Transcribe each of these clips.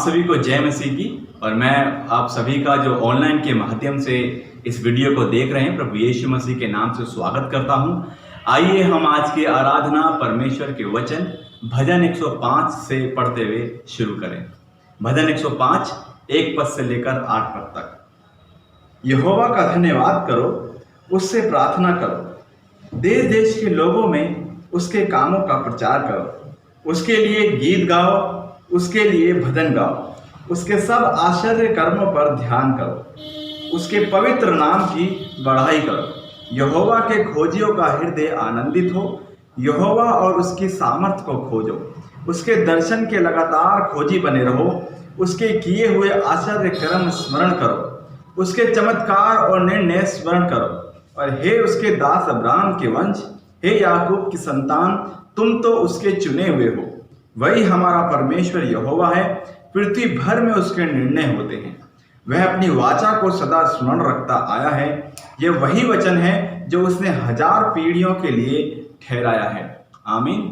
सभी को जय मसीह की। और मैं आप सभी का जो ऑनलाइन के माध्यम से इस वीडियो को देख रहे हैं प्रभु यीशु मसीह के नाम से स्वागत करता हूं। आइए हम आज की आराधना परमेश्वर के वचन भजन 105 से पढ़ते हुए शुरू करें। भजन 105 1 पद से लेकर 8 पद तक। यहोवा का धन्यवाद करो, उससे प्रार्थना करो, देश देश के लोगों में उसके कामों का प्रचार करो, उसके लिए गीत गाओ, उसके लिए भजन गाओ, उसके सब आश्चर्य कर्मों पर ध्यान करो, उसके पवित्र नाम की बढ़ाई करो। यहोवा के खोजियों का हृदय आनंदित हो, यहोवा और उसकी सामर्थ को खोजो, उसके दर्शन के लगातार खोजी बने रहो, उसके किए हुए आश्चर्य कर्म स्मरण करो, उसके चमत्कार और निर्णय स्मरण करो। और हे उसके दास अब्राहम के वंश, हे याकूब की संतान, तुम तो उसके चुने हुए हो। वही हमारा परमेश्वर यहोवा है, पृथ्वी भर में उसके निर्णय होते हैं। वह अपनी वाचा को सदा स्मरण रखता आया है। यह वही वचन है जो उसने 1000 पीढ़ियों के लिए ठहराया है। आमीन।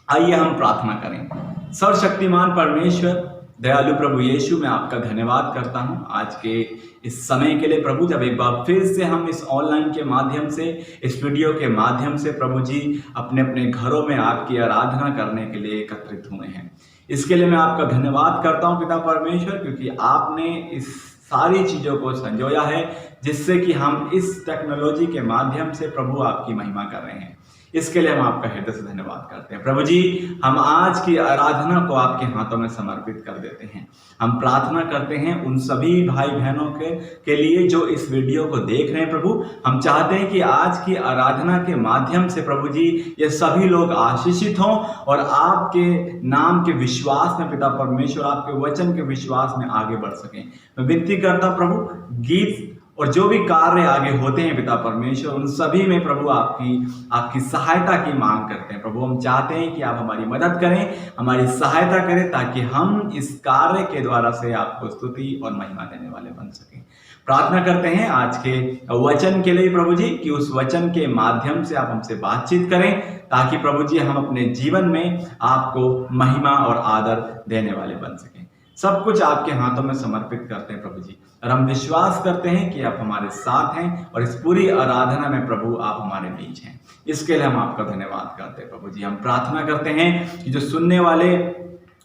आइए हम प्रार्थना करें। सर्वशक्तिमान परमेश्वर दयालु प्रभु यीशु, मैं आपका धन्यवाद करता हूं आज के इस समय के लिए प्रभु, जब एक बार फिर से हम इस ऑनलाइन के माध्यम से, इस वीडियो के माध्यम से प्रभु जी अपने अपने घरों में आपकी आराधना करने के लिए एकत्रित हुए हैं। इसके लिए मैं आपका धन्यवाद करता हूं पिता परमेश्वर, क्योंकि आपने इस सारी चीज़ों को संजोया है जिससे कि हम इस टेक्नोलॉजी के माध्यम से प्रभु आपकी महिमा कर रहे हैं। इसके लिए हम आपका हृदय से धन्यवाद करते हैं प्रभु जी। हम आज की आराधना को आपके हाथों में समर्पित कर देते हैं। हम प्रार्थना करते हैं उन सभी भाई बहनों के लिए जो इस वीडियो को देख रहे हैं प्रभु। हम चाहते हैं कि आज की आराधना के माध्यम से प्रभु जी ये सभी लोग आशीषित हों और आपके नाम के विश्वास में पिता परमेश्वर, आपके वचन के विश्वास में आगे बढ़ सकें। मैं विनती करता हूं प्रभु, गीत और जो भी कार्य आगे होते हैं पिता परमेश्वर, उन सभी में प्रभु आपकी सहायता की मांग करते हैं प्रभु। हम चाहते हैं कि आप हमारी मदद करें, हमारी सहायता करें, ताकि हम इस कार्य के द्वारा से आपको स्तुति और महिमा देने वाले बन सकें। प्रार्थना करते हैं आज के वचन के लिए प्रभु जी, कि उस वचन के माध्यम से आप हमसे बातचीत करें, ताकि प्रभु जी हम अपने जीवन में आपको महिमा और आदर देने वाले बन सकें। सब कुछ आपके हाथों में समर्पित करते हैं प्रभु जी, और हम विश्वास करते हैं कि आप हमारे साथ हैं और इस पूरी आराधना में प्रभु आप हमारे बीच हैं। इसके लिए हम आपका धन्यवाद करते हैं प्रभु जी। हम प्रार्थना करते हैं कि जो सुनने वाले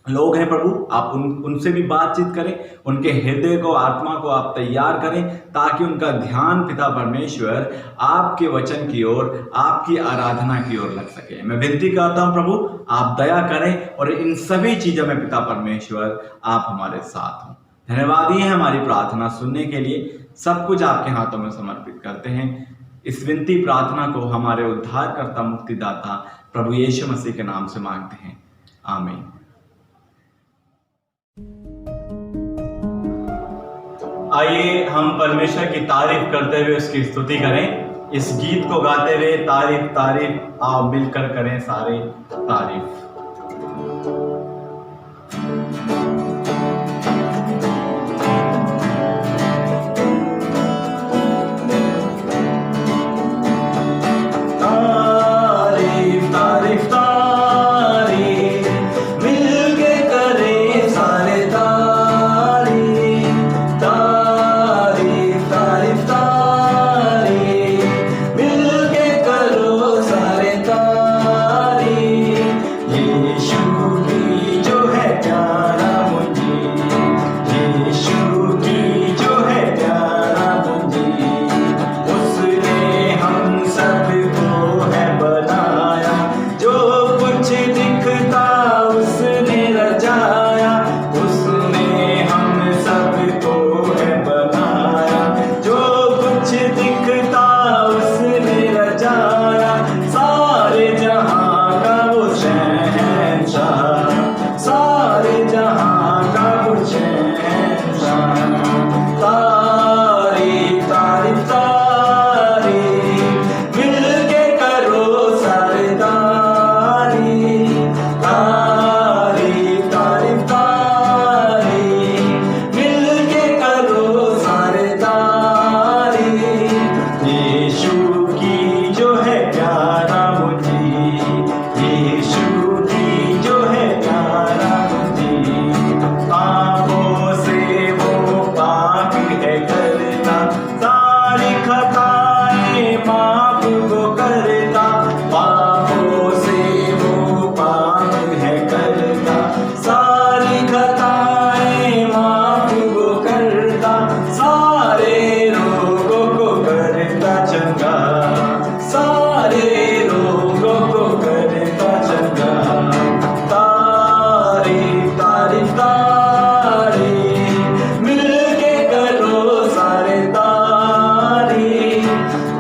लोग हैं प्रभु, आप उनसे भी बातचीत करें, उनके हृदय को, आत्मा को आप तैयार करें, ताकि उनका ध्यान पिता परमेश्वर आपके वचन की ओर, आपकी आराधना की ओर लग सके। मैं विनती करता हूं प्रभु, आप दया करें और इन सभी चीजों में पिता परमेश्वर आप हमारे साथ हों। धन्यवाद ही है हमारी प्रार्थना सुनने के लिए। सब कुछ आपके हाथों में समर्पित करते हैं। इस विनती प्रार्थना को हमारे उद्धारकर्ता मुक्तिदाता प्रभु यीशु मसीह के नाम से मांगते हैं, आमीन। आइए हम परमेश्वर की तारीफ करते हुए उसकी स्तुति करें। इस गीत को गाते हुए तारीफ तारीफ आओ मिलकर करें सारे तारीफ। ये सारी खताएं माफ वो करता, पापों से वो पाप है करता। सारी खताएं माफ वो करता, सारे रोगों को करता चंगा, सारे रोगों को करता चंगा। तारीफ तारीफ तारीफ मिलके करो सारे तारीफ,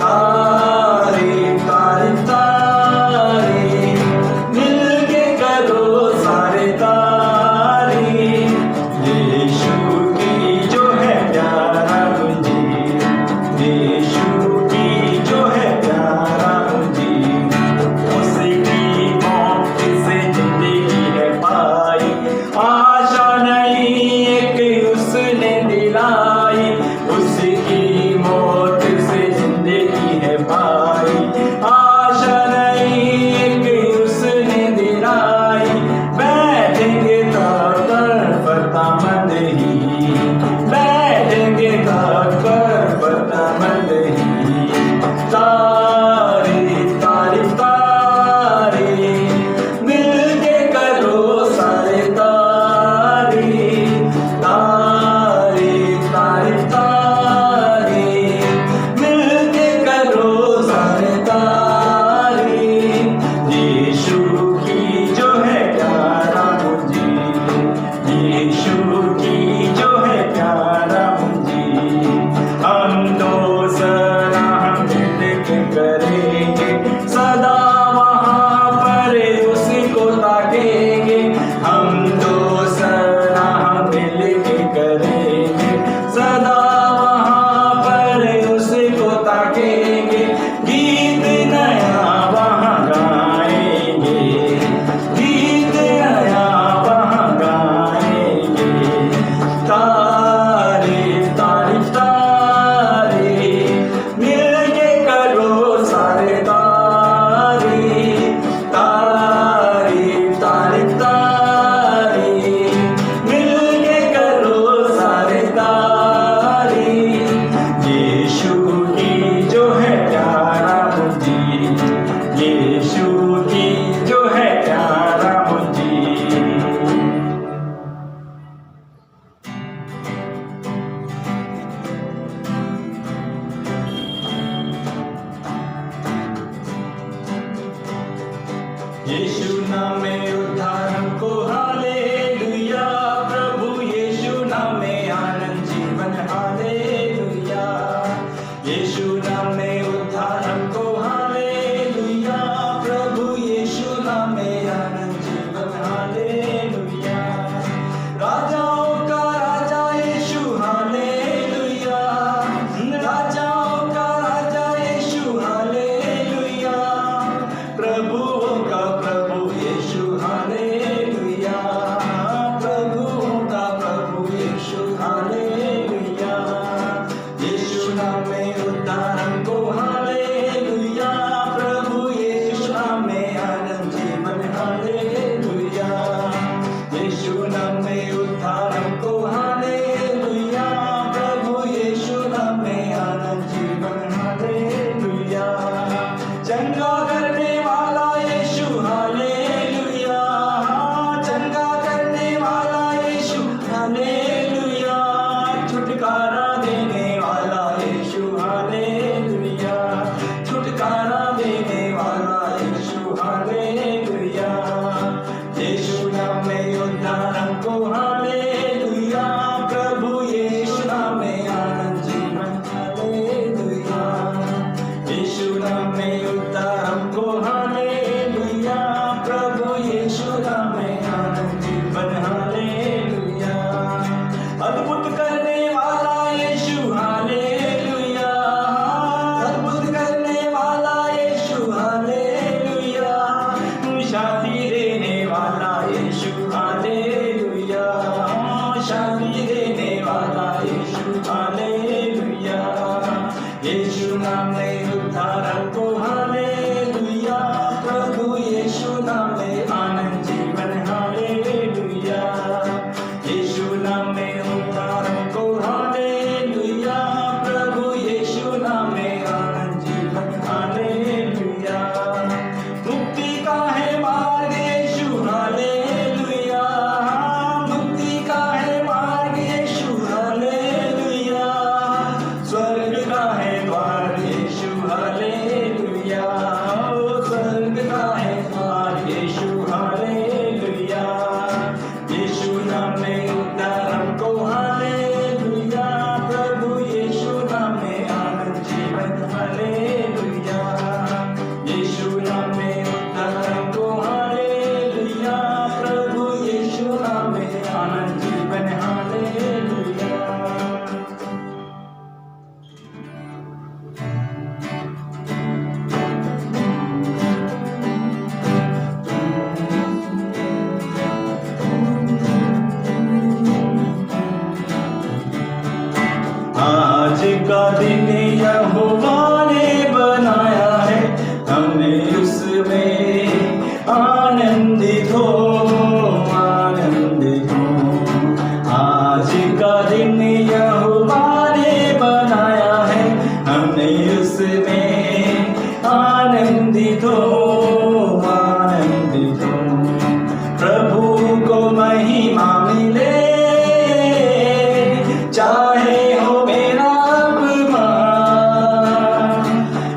तारीफ तारीफ तारीफ मिलके करो सारे तारीफ। यीशु की जो है प्यारा मुझे, यीशु की जो है प्यारा मुझे, उसकी मौत से जिंदगी है पाई, आशा नहीं एक उसने दिलाई, उसकी मौत से जिंदगी है पाई, आशा नहीं एक उसने दिलाई। बैठेंगे तख्त पर फतेहमंद ही, बैठेंगे तख्त पर फतेहमंद ही। तारीफ तारीफ तारीफ मिलके करो सारे तारीफ, तारीफ तारीफ तारीफ मिलके करो सारे तारीफ। यीशु की जो है प्यारा मुझे, यीशु की जो है प्यारा मुझे, हम तो सलाम मिलके करेंगे सदा वहाँ पर उसको ताकेंगे, हम तो सलाम मिलके करेंगे सदा वहाँ पर उसको ताकेंगे। गीत नया वहाँ गाएंगे, गीत नया वहाँ गाएंगे। तारीफ तारीफ तारीफ मिलके करो सारे तारीफ, तारीफ तारीफ तारीफ मिलके करो सारे तारीफ। यीशु की जो है प्यारा मुझे, यीशु की जो है प्यारा मुझे। यीशु नाम में उद्धार हमको हालेलुया, प्रभु यीशु नाम में आनंद जीवन हालेलुया। यीशु नाम में उद्धार हमको हालेलुया, प्रभु यीशु नाम में आनंद जीवन हालेलुया। राजाओं का राजा यीशु हालेलुया, राजाओं का राजा यीशु हालेलुया, प्रभुओं का प्रभु यीशु हालेलुया, प्रभुओं का प्रभु यीशु हालेलुया। यीशु नाम में उद्धार हमको हालेलुया, प्रभु यीशु नाम में आनंद जीवन हालेलुया। यीशु नाम में उद्धार हमको हालेलुया, प्रभु यीशु नाम में आनंद जीवन हालेलुया। चंगा करने वाला यीशु हालेलुया, चंगा करने वाला यीशु हालेलुया, छुटकारा देने वाला यीशु हालेलुया, छुटकारा देने वाला यीशु हालेलुया। यीशु नाम में उद्धार हमको हालेलुया, प्रभु यीशु नाम में आनंद जीवन हालेलुया। यीशु नाम में उद्धार हमको हालेलुया, प्रभु यीशु नाम में आनंद जीवन हालेलुया। अद्भुत करने वाला यीशु हालेलुया, अद्भुत करने वाला यीशु हालेलुया, शांति देने वाला यीशु हालेलुया, शांति देने वाला यीशु हालेलुया। यीशु नाम में उद्धार हमको हालेलुया, प्रभु यीशु नाम में आनंद जीवन हालेलुया। यीशु नाम में उद्धार हमको हालेलुया, प्रभु यीशु नाम यहोवा ने बनाया है, हमने उसमें आनंदित हो, आनंदित हो। आज का दिन यहोवा ने बनाया है, हमने उसमें आनंदित हो, आनंदित हो। प्रभु को महिमा मिले, चाहे हो मेरा अपमान।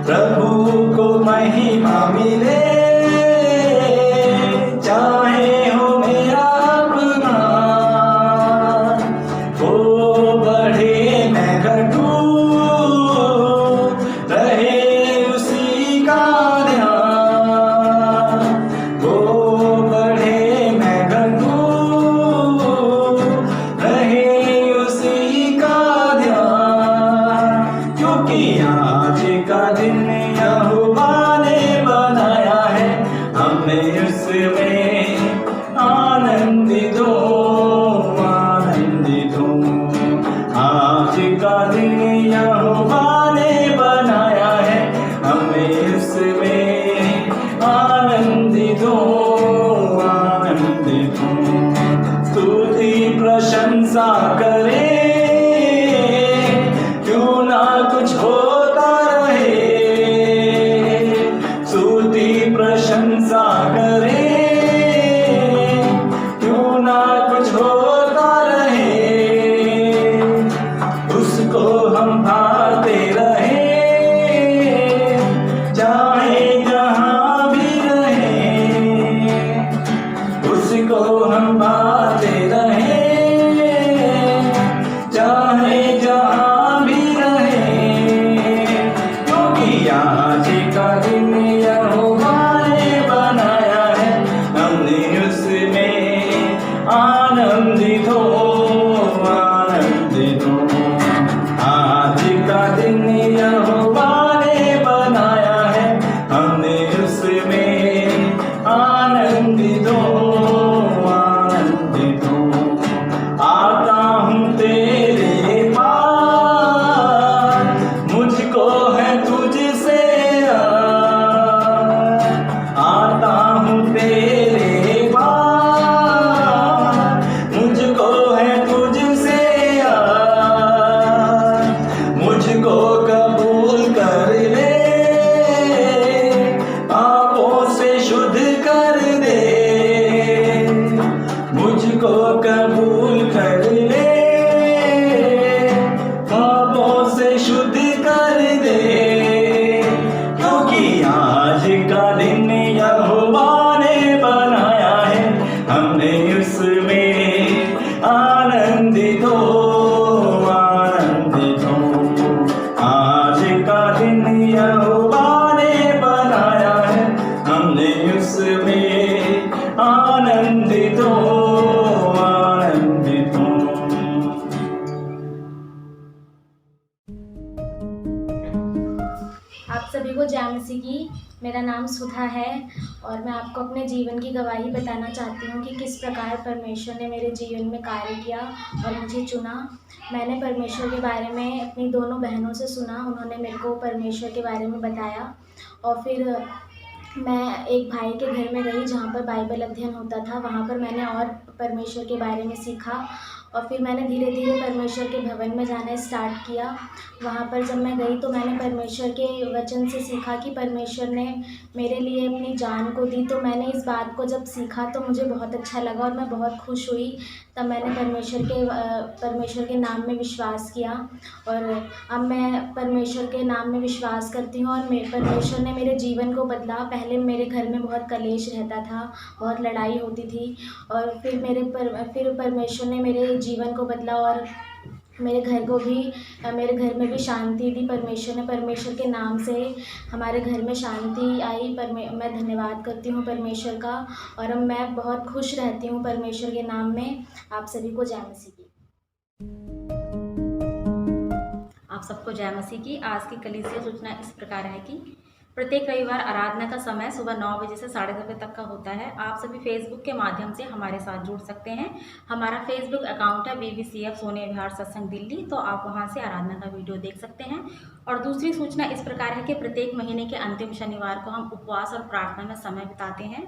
प्रभु को महिमा मिले, चाहे हो मेरा अपमान। वो बढ़े मैं घटूं, रहे उसी का ध्यान। वो बढ़े मैं घटूं, रहे उसी का ध्यान। क्योंकि आज का दिन यहोवा ने बनाया है, हमने उसमें आनंदित हो, आनंदित हो। आज का दिन यहोवा ने बनाया है, हमें उसमें आनंदित हो, आनंदित हो। स्तुति प्रशंसा करे, क्यों ना कुछ होता रहे। स्तुति प्रशंसा करे, क्यों ना कुछ होता रहे। उसको हम भाते रहे, चाहे जहाँ भी रहे। उसको हम भाते रहे, चाहे जहाँ भी रहे। क्योंकि आज का दिन यहोवा ने बनाया है, हमने उसमें आनंदित हो, आनंदित हो। आज का दिन यहोवा ने बनाया है, हमने उसमें आनंदित हो, आनंदित हो। आता हूँ तेरे पास, मुझको है तुझसे आता हूँ तेरे पास, मुझको है तुझसे मुझको कबूल कर ले, पापों से शुद्ध कर दे। मुझको कबूल कर ले, पापों से शुद्ध कर दे। क्योंकि आज का दिन यहोवा ने बनाया है, हमने उसमें आनंदित हो, आनंदित हो। आज का दिन यहोवा ने बनाया है, हमने उसमें आनंदित हो, आनंदित हो। आप सभी को जय मसीह की। मेरा नाम सुधा है और मैं आपको अपने जीवन की गवाही बताना चाहती हूँ कि किस प्रकार परमेश्वर ने मेरे जीवन में कार्य किया और मुझे चुना। मैंने परमेश्वर के बारे में अपनी दोनों बहनों से सुना, उन्होंने मेरे को परमेश्वर के बारे में बताया। और फिर मैं एक भाई के घर में गई जहाँ पर बाइबल अध्ययन होता था। वहाँ पर मैंने और परमेश्वर के बारे में सीखा और फिर मैंने धीरे धीरे परमेश्वर के भवन में जाना स्टार्ट किया। वहाँ पर जब मैं गई तो मैंने परमेश्वर के वचन से सीखा कि परमेश्वर ने मेरे लिए अपनी जान को दी। तो मैंने इस बात को जब सीखा तो मुझे बहुत अच्छा लगा और मैं बहुत खुश हुई। तब मैंने परमेश्वर के नाम में विश्वास किया और अब मैं परमेश्वर के नाम में विश्वास करती हूँ और परमेश्वर ने मेरे जीवन को बदला। पहले मेरे घर में बहुत कलेश रहता था, बहुत लड़ाई होती थी और फिर परमेश्वर ने मेरे जीवन को बदला और मेरे घर में भी शांति दी। परमेश्वर के नाम से हमारे घर में शांति आई। मैं धन्यवाद करती हूँ परमेश्वर का और अब मैं बहुत खुश रहती हूँ परमेश्वर के नाम में। आप सभी को जय मसीह की। आप सबको जय मसीह की। आज की कलीसिया सूचना इस प्रकार है कि प्रत्येक रविवार आराधना का समय सुबह 9 बजे से 9:30 बजे तक का होता है। आप सभी फेसबुक के माध्यम से हमारे साथ जुड़ सकते हैं। हमारा फेसबुक अकाउंट है BBCF सोने विहार सत्संग दिल्ली, तो आप वहां से आराधना का वीडियो देख सकते हैं। और दूसरी सूचना इस प्रकार है कि प्रत्येक महीने के अंतिम शनिवार को हम उपवास और प्रार्थना में समय बिताते हैं।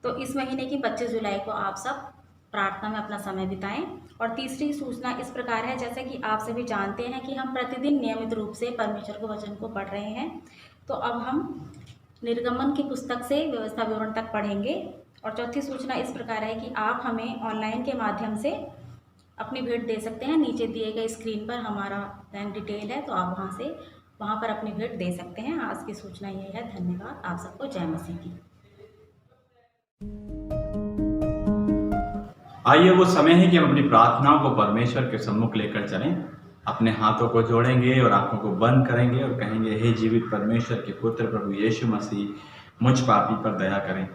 तो इस महीने की 25 जुलाई को आप सब प्रार्थना में अपना समय बिताएं। और तीसरी सूचना इस प्रकार है, जैसा कि आप सभी जानते हैं कि हम प्रतिदिन नियमित रूप से परमेश्वर के वचन को पढ़ रहे हैं। तो अब हम निर्गमन की पुस्तक से व्यवस्था विवरण तक पढ़ेंगे। और चौथी सूचना इस प्रकार है कि आप हमें ऑनलाइन के माध्यम से अपनी भेंट दे सकते हैं। नीचे दिए गए स्क्रीन पर हमारा बैंक डिटेल है, तो आप वहाँ पर अपनी भेंट दे सकते हैं। आज की सूचना ये है। धन्यवाद। आप सबको जय मसीह की। आइए, वो समय है कि हम अपनी प्रार्थनाओं को परमेश्वर के सम्मुख लेकर चलें। अपने हाथों को जोड़ेंगे और आंखों को बंद करेंगे और कहेंगे, हे जीवित परमेश्वर के पुत्र प्रभु यीशु मसीह, मुझ पापी पर दया करें।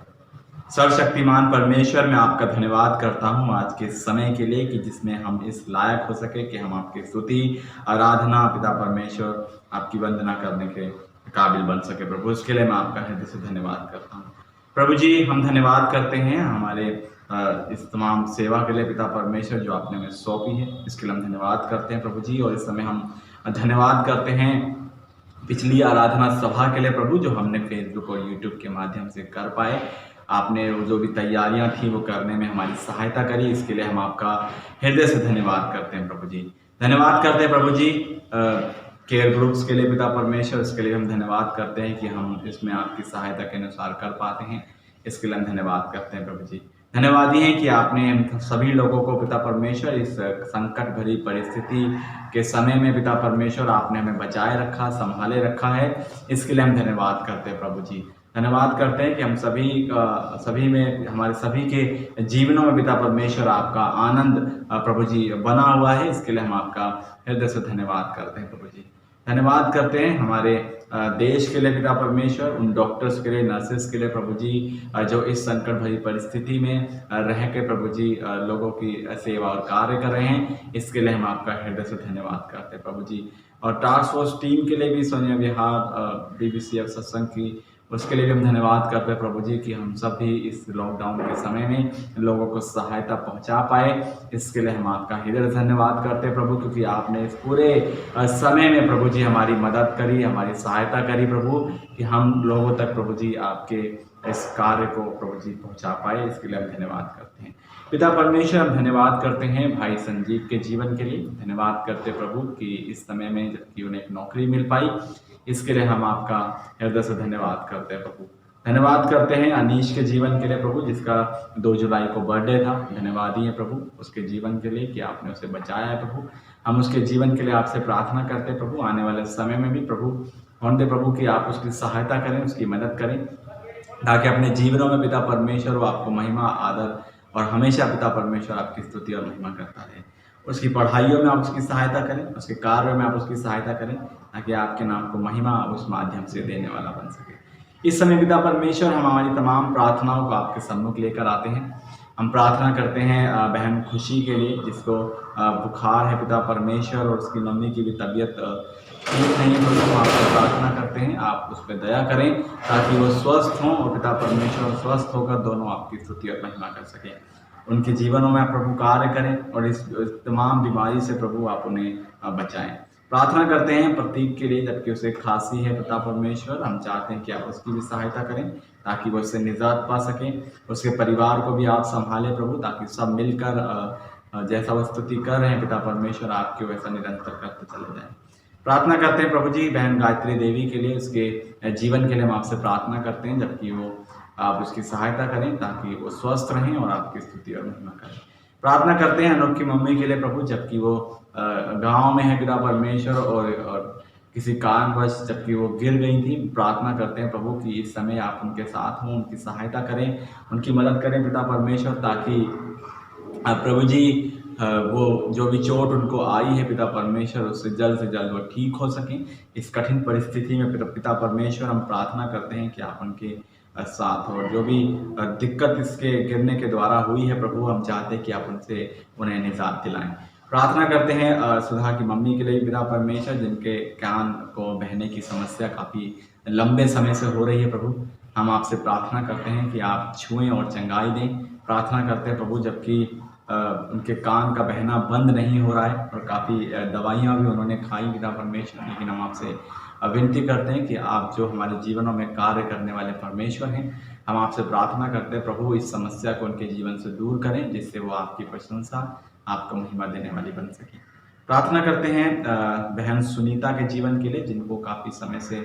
सर्वशक्तिमान परमेश्वर, मैं आपका धन्यवाद करता हूं आज के समय के लिए कि जिसमें हम इस लायक हो सके कि हम आपकी स्तुति, आराधना, पिता परमेश्वर, आपकी वंदना करने के काबिल बन सके। प्रभु, इसके लिए मैं आपका हृदय से धन्यवाद करता हूँ। प्रभु जी, हम धन्यवाद करते हैं हमारे इस तमाम सेवा के लिए पिता परमेश्वर जो आपने हमें सौंपी है, इसके लिए हम धन्यवाद करते हैं प्रभु जी। और इस समय हम धन्यवाद करते हैं पिछली आराधना सभा के लिए प्रभु, जो हमने फेसबुक और यूट्यूब के माध्यम से कर पाए। आपने जो भी तैयारियां थी वो करने में हमारी सहायता करी, इसके लिए हम आपका हृदय से धन्यवाद करते हैं प्रभु जी। धन्यवाद करते हैं प्रभु जी केयर ग्रुप्स के लिए पिता परमेश्वर, इसके लिए हम धन्यवाद करते हैं कि हम इसमें आपकी सहायता के अनुसार कर पाते हैं, इसके लिए हम धन्यवाद करते हैं प्रभु जी। धन्यवादी हैं कि आपने हम सभी लोगों को पिता परमेश्वर इस संकट भरी परिस्थिति के समय में पिता परमेश्वर आपने हमें बचाए रखा, संभाले रखा है, इसके लिए हम धन्यवाद करते हैं प्रभु जी। धन्यवाद करते हैं कि हम सभी में, हमारे सभी के जीवनों में पिता परमेश्वर आपका आनंद प्रभु जी बना हुआ है, इसके लिए हम आपका हृदय से धन्यवाद करते हैं प्रभु जी। धन्यवाद करते हैं हमारे देश के लिए पिता परमेश्वर, उन डॉक्टर्स के लिए, नर्सेस के लिए प्रभु जी, जो इस संकट भरी परिस्थिति में रह के प्रभु जी लोगों की सेवा और कार्य कर रहे हैं, इसके लिए हम आपका हृदय से धन्यवाद करते हैं प्रभु जी। और टास्क फोर्स टीम के लिए भी, सोनिया विहार BBCF सत्संग की, उसके लिए भी हम धन्यवाद करते हैं प्रभु जी कि हम सब भी इस लॉकडाउन के समय में लोगों को सहायता पहुंचा पाए, इसके लिए हम आपका हृदय से धन्यवाद करते हैं प्रभु, क्योंकि आपने इस पूरे समय में प्रभु जी हमारी मदद करी, हमारी सहायता करी प्रभु, कि हम लोगों तक प्रभु जी आपके इस कार्य को प्रभु जी पहुंचा पाए, इसके लिए हम धन्यवाद करते हैं पिता परमेश्वर। हम धन्यवाद करते हैं भाई संजीव के जीवन के लिए, धन्यवाद करते प्रभु कि इस समय में जबकि उन्हें एक नौकरी मिल पाई, इसके लिए हम आपका हृदय से धन्यवाद करते हैं प्रभु। धन्यवाद करते हैं अनीश के जीवन के लिए प्रभु, जिसका 2 जुलाई को बर्थडे था। धन्यवादी है प्रभु उसके जीवन के लिए कि आपने उसे बचाया है प्रभु। हम उसके जीवन के लिए आपसे प्रार्थना करते हैं प्रभु, आने वाले समय में भी प्रभु होने दे प्रभु कि आप उसकी सहायता करें, उसकी मदद करें, ताकि अपने जीवनों में पिता परमेश्वर वो आपको महिमा, आदर और हमेशा पिता परमेश्वर आपकी स्तुति और महिमा करता रहे। उसकी पढ़ाइयों में आप उसकी सहायता करें, उसके कार्य में आप उसकी सहायता करें, ताकि आपके नाम को महिमा उस माध्यम से देने वाला बन सके। इस समय पिता परमेश्वर, हम हमारी तमाम प्रार्थनाओं को आपके सम्मुख लेकर आते हैं। हम प्रार्थना करते हैं बहन खुशी के लिए, जिसको बुखार है पिता परमेश्वर, और उसकी मम्मी की भी तबीयत ठीक नहीं है प्रभु। हम आपसे प्रार्थना करते हैं आप उस पर दया करें, ताकि वो स्वस्थ हों और पिता परमेश्वर स्वस्थ होकर दोनों आपकी स्तुति और महिमा कर सकें। उनके जीवनों में आप प्रभु कार्य करें और इस तमाम बीमारी से प्रभु आप उन्हें बचाएं। प्रार्थना करते हैं प्रतीक के लिए, जबकि उसे खांसी है पिता परमेश्वर, हम चाहते हैं कि आप उसकी भी सहायता करें, ताकि वो इससे निजात पा सकें। उसके परिवार को भी आप संभालें प्रभु, ताकि सब मिलकर जैसा वो स्तुति कर रहे हैं पिता परमेश्वर, आपके वैसा निरंतर करते चले जाएं। प्रार्थना करते हैं प्रभु जी बहन गायत्री देवी के लिए, उसके जीवन के लिए हम आपसे प्रार्थना करते हैं, जबकि वो आप उसकी सहायता करें, ताकि वो स्वस्थ रहें और आपकी स्तुति और महिमा करें। प्रार्थना करते हैं अनूप की मम्मी के लिए प्रभु, जबकि वो गांव में है पिता परमेश्वर, और किसी कारणवश जबकि वो गिर गई थी। प्रार्थना करते हैं प्रभु कि इस समय आप उनके साथ हों, उनकी सहायता करें, उनकी मदद करें पिता परमेश्वर, ताकि प्रभु जी वो जो भी चोट उनको आई है पिता परमेश्वर, उससे जल्द वो ठीक हो सकें। इस कठिन परिस्थिति में पिता परमेश्वर हम प्रार्थना करते हैं कि आप उनके साथ, और जो भी दिक्कत इसके गिरने के द्वारा हुई है प्रभु, हम चाहते हैं कि आप उन्हें निजात दिलाएं। प्रार्थना करते हैं सुधा की मम्मी के लिए पिता परमेश्वर, जिनके कान को बहने की समस्या काफ़ी लंबे समय से हो रही है प्रभु। हम आपसे प्रार्थना करते हैं कि आप छुएं और चंगाई दें। प्रार्थना करते हैं प्रभु, जबकि उनके कान का बहना बंद नहीं हो रहा है और काफ़ी दवाइयाँ भी उन्होंने खाई पिता परमेश्वर, लेकिन हम आपसे विनती करते हैं कि आप जो हमारे जीवनों में कार्य करने वाले परमेश्वर हैं, हम आपसे प्रार्थना करते हैं प्रभु, इस समस्या को उनके जीवन से दूर करें, जिससे वो आपकी प्रशंसा, आपको महिमा देने वाली बन सके। प्रार्थना करते हैं बहन सुनीता के जीवन के लिए, जिनको काफ़ी समय से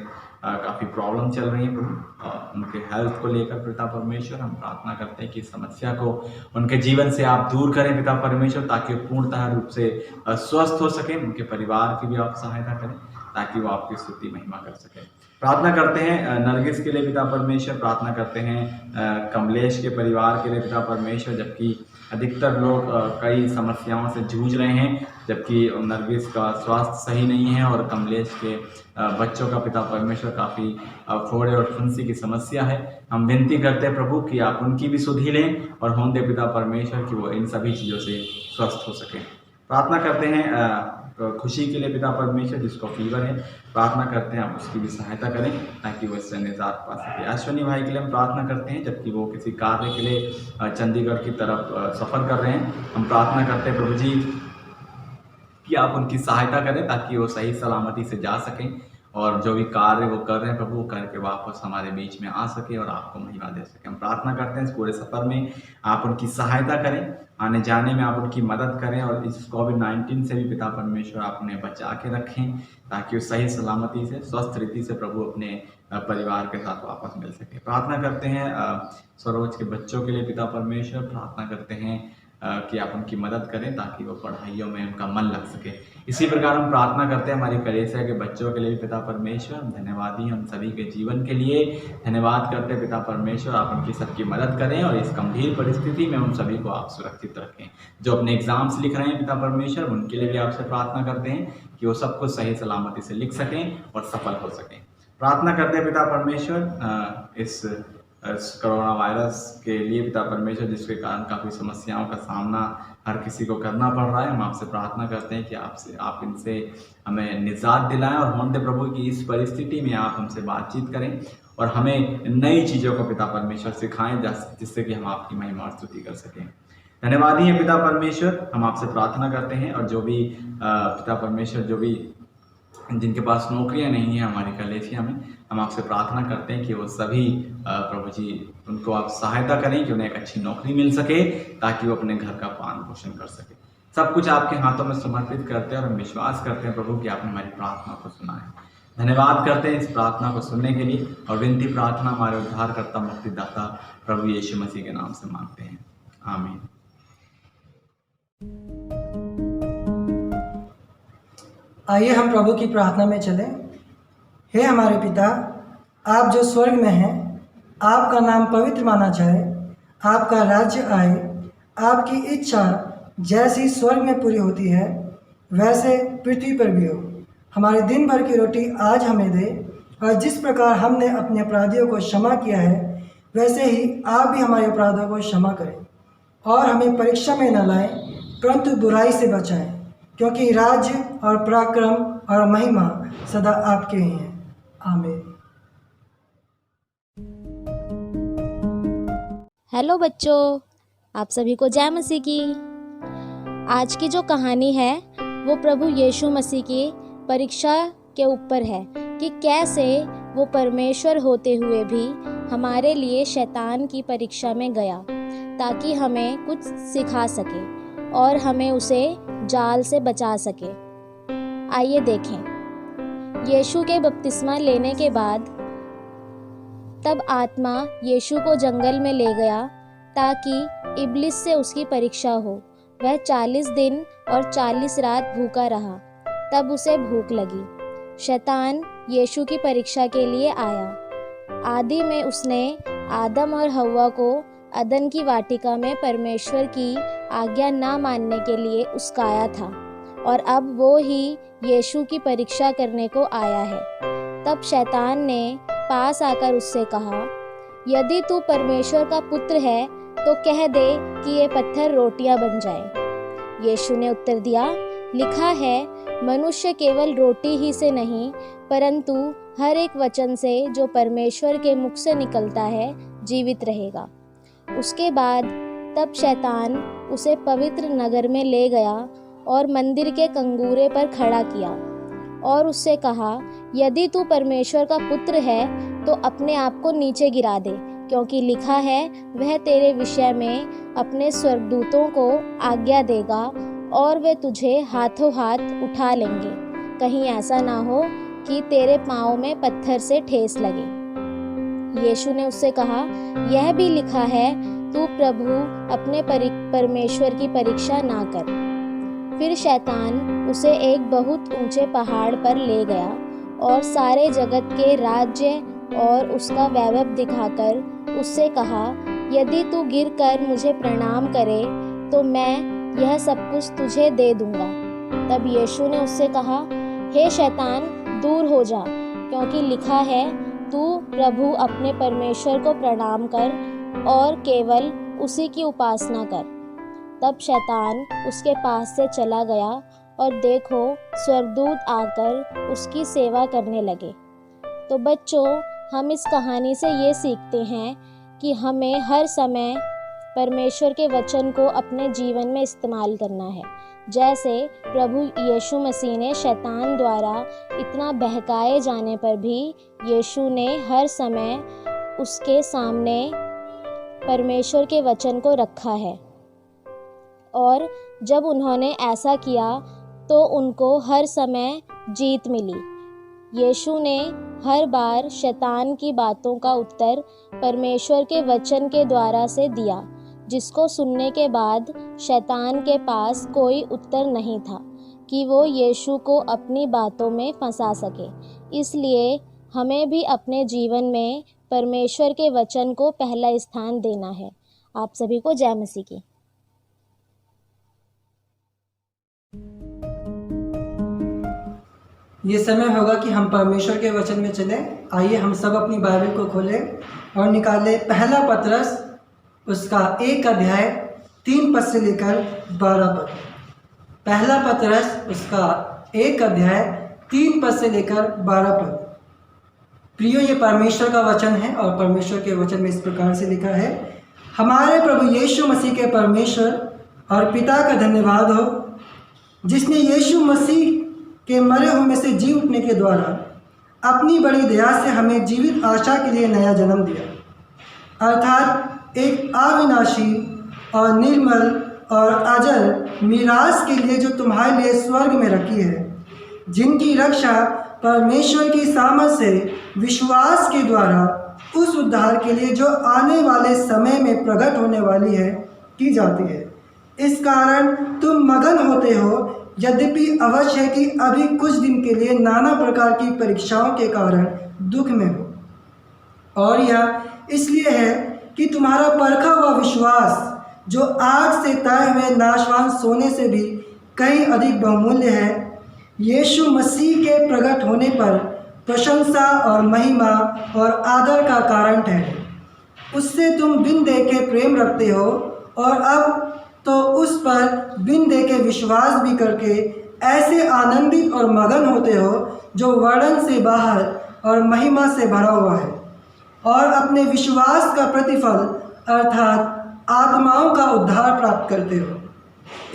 काफ़ी प्रॉब्लम चल रही है प्रभु, उनके हेल्थ को लेकर पिता परमेश्वर। हम प्रार्थना करते हैं कि इस समस्या को उनके जीवन से आप दूर करें पिता परमेश्वर, ताकि वो पूर्णतः रूप से स्वस्थ हो सकें। उनके परिवार की भी आप सहायता करें, ताकि वो आपकी स्तुति महिमा कर सकें। प्रार्थना करते हैं नरगिस के लिए पिता परमेश्वर। प्रार्थना करते हैं कमलेश के परिवार के लिए पिता परमेश्वर, जबकि अधिकतर लोग कई समस्याओं से जूझ रहे हैं, जबकि नरगिस का स्वास्थ्य सही नहीं है और कमलेश के बच्चों का पिता परमेश्वर काफ़ी फोड़े और फुंसी की समस्या है। हम विनती करते हैं प्रभु कि आप उनकी भी सुधि लें और हों दे पिता परमेश्वर कि वो इन सभी चीज़ों से स्वस्थ हो सकें। प्रार्थना करते हैं खुशी के लिए पिता परमेश्वर, जिसको फीवर है। प्रार्थना करते हैं आप उसकी भी सहायता करें, ताकि वो इससे निजात पा सके। अश्विनी भाई के लिए हम प्रार्थना करते हैं, जबकि वो किसी कार्य के लिए चंडीगढ़ की तरफ सफ़र कर रहे हैं। हम प्रार्थना करते हैं प्रभु जी कि आप उनकी सहायता करें, ताकि वो सही सलामती से जा सकें और जो भी कार्य वो कर रहे हैं प्रभु, वो करके वापस हमारे बीच में आ सके और आपको महिमा दे सके। हम प्रार्थना करते हैं इस पूरे सफ़र में आप उनकी सहायता करें, आने जाने में आप उनकी मदद करें, और इस कोविड-19 से भी पिता परमेश्वर आप उन्हें बचा के रखें, ताकि वो सही सलामती से स्वस्थ रीति से प्रभु अपने परिवार के साथ वापस मिल सके। प्रार्थना करते हैं सरोज के बच्चों के लिए पिता परमेश्वर। प्रार्थना करते हैं कि आप उनकी मदद करें, ताकि वो पढ़ाइयों में उनका मन लग सके। इसी प्रकार हम प्रार्थना करते हैं हमारी कलीसिया के बच्चों के लिए भी पिता परमेश्वर। धन्यवादी हम सभी के जीवन के लिए धन्यवाद करते हैं पिता परमेश्वर, आप उनकी सबकी मदद करें और इस गंभीर परिस्थिति में उन सभी को आप सुरक्षित रखें। जो अपने एग्जाम्स लिख रहे हैं पिता परमेश्वर, उनके लिए भी आपसे प्रार्थना करते हैं कि वो सब कुछ सही सलामती से लिख सकें और सफल हो सकें। प्रार्थना करते हैं पिता परमेश्वर इस कोरोना वायरस के लिए पिता परमेश्वर, जिसके कारण काफ़ी समस्याओं का सामना हर किसी को करना पड़ रहा है। हम आपसे प्रार्थना करते हैं कि आप इनसे हमें निजात दिलाएं और होने दे प्रभु की इस परिस्थिति में आप हमसे बातचीत करें और हमें नई चीज़ों को पिता परमेश्वर सिखाएं, जिससे कि हम आपकी महिमा और स्तुति कर सकें। धन्यवादी है पिता परमेश्वर, हम आपसे प्रार्थना करते हैं और जो भी पिता परमेश्वर जो भी जिनके पास नौकरियां नहीं हैं हमारी कलीसिया में, हम आपसे प्रार्थना करते हैं कि वो सभी प्रभु जी उनको आप सहायता करें कि उन्हें एक अच्छी नौकरी मिल सके, ताकि वो अपने घर का पालन पोषण कर सके। सब कुछ आपके हाथों में समर्पित करते हैं और हम विश्वास करते हैं प्रभु कि आपने हमारी प्रार्थना को सुना है। धन्यवाद करते हैं इस प्रार्थना को सुनने के लिए और विनती प्रार्थना हमारे उद्धारकर्ता मुक्तिदाता प्रभु यीशु मसीह के नाम से मांगते हैं, आमीन। आइए हम प्रभु की प्रार्थना में चलें। हे हमारे पिता, आप जो स्वर्ग में हैं, आपका नाम पवित्र माना जाए, आपका राज्य आए, आपकी इच्छा जैसी स्वर्ग में पूरी होती है वैसे पृथ्वी पर भी हो। हमारे दिन भर की रोटी आज हमें दे, और जिस प्रकार हमने अपने अपराधियों को क्षमा किया है वैसे ही आप भी हमारे अपराधों को क्षमा करें, और हमें परीक्षा में न लाएं परंतु बुराई से बचाएं, क्योंकि राज्य और पराक्रम और महिमा सदा आपके ही हैं, आमीन। हेलो बच्चों, आप सभी को जय मसीह की। आज की जो कहानी है वो प्रभु यीशु मसीह की परीक्षा के ऊपर है कि कैसे वो परमेश्वर होते हुए भी हमारे लिए शैतान की परीक्षा में गया, ताकि हमें कुछ सिखा सके और हमें उसे जाल से बचा सके। आइए देखें। यीशु के बपतिस्मा लेने के बाद तब आत्मा यीशु को जंगल में ले गया, ताकि इब्लिस से उसकी परीक्षा हो। वह 40 दिन और 40 रात भूखा रहा, तब उसे भूख लगी। शैतान यीशु की परीक्षा के लिए आया। आदि में उसने आदम और हव्वा को अदन की वाटिका में परमेश्वर की आज्ञा ना मानने के लिए उस्काया था, और अब वो ही यीशु की परीक्षा करने को आया है। तब शैतान ने पास आकर उससे कहा, यदि तू परमेश्वर का पुत्र है तो कह दे कि ये पत्थर रोटियां बन जाए। यीशु ने उत्तर दिया, लिखा है, मनुष्य केवल रोटी ही से नहीं परंतु हर एक वचन से जो परमेश्वर के मुख से निकलता है जीवित रहेगा। उसके बाद तब शैतान उसे पवित्र नगर में ले गया और मंदिर के कंगूरे पर खड़ा किया और उससे कहा, यदि तू परमेश्वर का पुत्र है तो अपने आप को नीचे गिरा दे, क्योंकि लिखा है, वह तेरे विषय में अपने स्वर्गदूतों को आज्ञा देगा और वे तुझे हाथों हाथ उठा लेंगे, कहीं ऐसा ना हो कि तेरे पाँव में पत्थर से ठेस लगे। यीशु ने उससे कहा, यह भी लिखा है, तू प्रभु अपने परमेश्वर की परीक्षा ना कर। फिर शैतान उसे एक बहुत ऊंचे पहाड़ पर ले गया और सारे जगत के राज्य और उसका वैभव दिखाकर उससे कहा, यदि तू गिरकर मुझे प्रणाम करे तो मैं यह सब कुछ तुझे दे दूंगा। तब यीशु ने उससे कहा, हे शैतान, दूर हो जा, क्योंकि लिखा है, तू प्रभु अपने परमेश्वर को प्रणाम कर और केवल उसी की उपासना कर। तब शैतान उसके पास से चला गया और देखो, स्वर्गदूत आकर उसकी सेवा करने लगे। तो बच्चों, हम इस कहानी से ये सीखते हैं कि हमें हर समय परमेश्वर के वचन को अपने जीवन में इस्तेमाल करना है। जैसे प्रभु यीशु मसीह ने शैतान द्वारा इतना बहकाए जाने पर भी यीशु ने हर समय उसके सामने परमेश्वर के वचन को रखा है, और जब उन्होंने ऐसा किया तो उनको हर समय जीत मिली। यीशु ने हर बार शैतान की बातों का उत्तर परमेश्वर के वचन के द्वारा से दिया, जिसको सुनने के बाद शैतान के पास कोई उत्तर नहीं था कि वो यीशु को अपनी बातों में फंसा सके। इसलिए हमें भी अपने जीवन में परमेश्वर के वचन को पहला स्थान देना है। आप सभी को जय मसीह की। ये समय होगा कि हम परमेश्वर के वचन में चलें। आइए हम सब अपनी बाइबल को खोलें और निकालें पहला पतरस उसका 1 अध्याय 3 पद से लेकर 12 पद। पहला पतरस उसका 1 अध्याय 3 पद से लेकर 12 पद। प्रियो, ये परमेश्वर का वचन है और परमेश्वर के वचन में इस प्रकार से लिखा है, हमारे प्रभु यीशु मसीह के परमेश्वर और पिता का धन्यवाद हो, जिसने यीशु मसीह के मरे हुए में से जी उठने के द्वारा अपनी बड़ी दया से हमें जीवित आशा के लिए नया जन्म दिया, अर्थात एक अविनाशी और निर्मल और अजल मीरास के लिए जो तुम्हारे लिए स्वर्ग में रखी है, जिनकी रक्षा परमेश्वर की सामर्थ से विश्वास के द्वारा उस उद्धार के लिए जो आने वाले समय में प्रकट होने वाली है की जाती है। इस कारण तुम मगन होते हो, यद्यपि अवश्य है कि अभी कुछ दिन के लिए नाना प्रकार की परीक्षाओं के कारण दुख में हो, और यह इसलिए है कि तुम्हारा परखा हुआ विश्वास, जो आग से तय हुए नाशवान सोने से भी कहीं अधिक बहुमूल्य है, यीशु मसीह के प्रकट होने पर प्रशंसा और महिमा और आदर का कारण ठहरे। उससे तुम बिन देखे प्रेम रखते हो, और अब तो उस पर बिन देखे विश्वास भी करके ऐसे आनंदित और मगन होते हो जो वर्णन से बाहर और महिमा से भरा हुआ है, और अपने विश्वास का प्रतिफल अर्थात आत्माओं का उद्धार प्राप्त करते हो।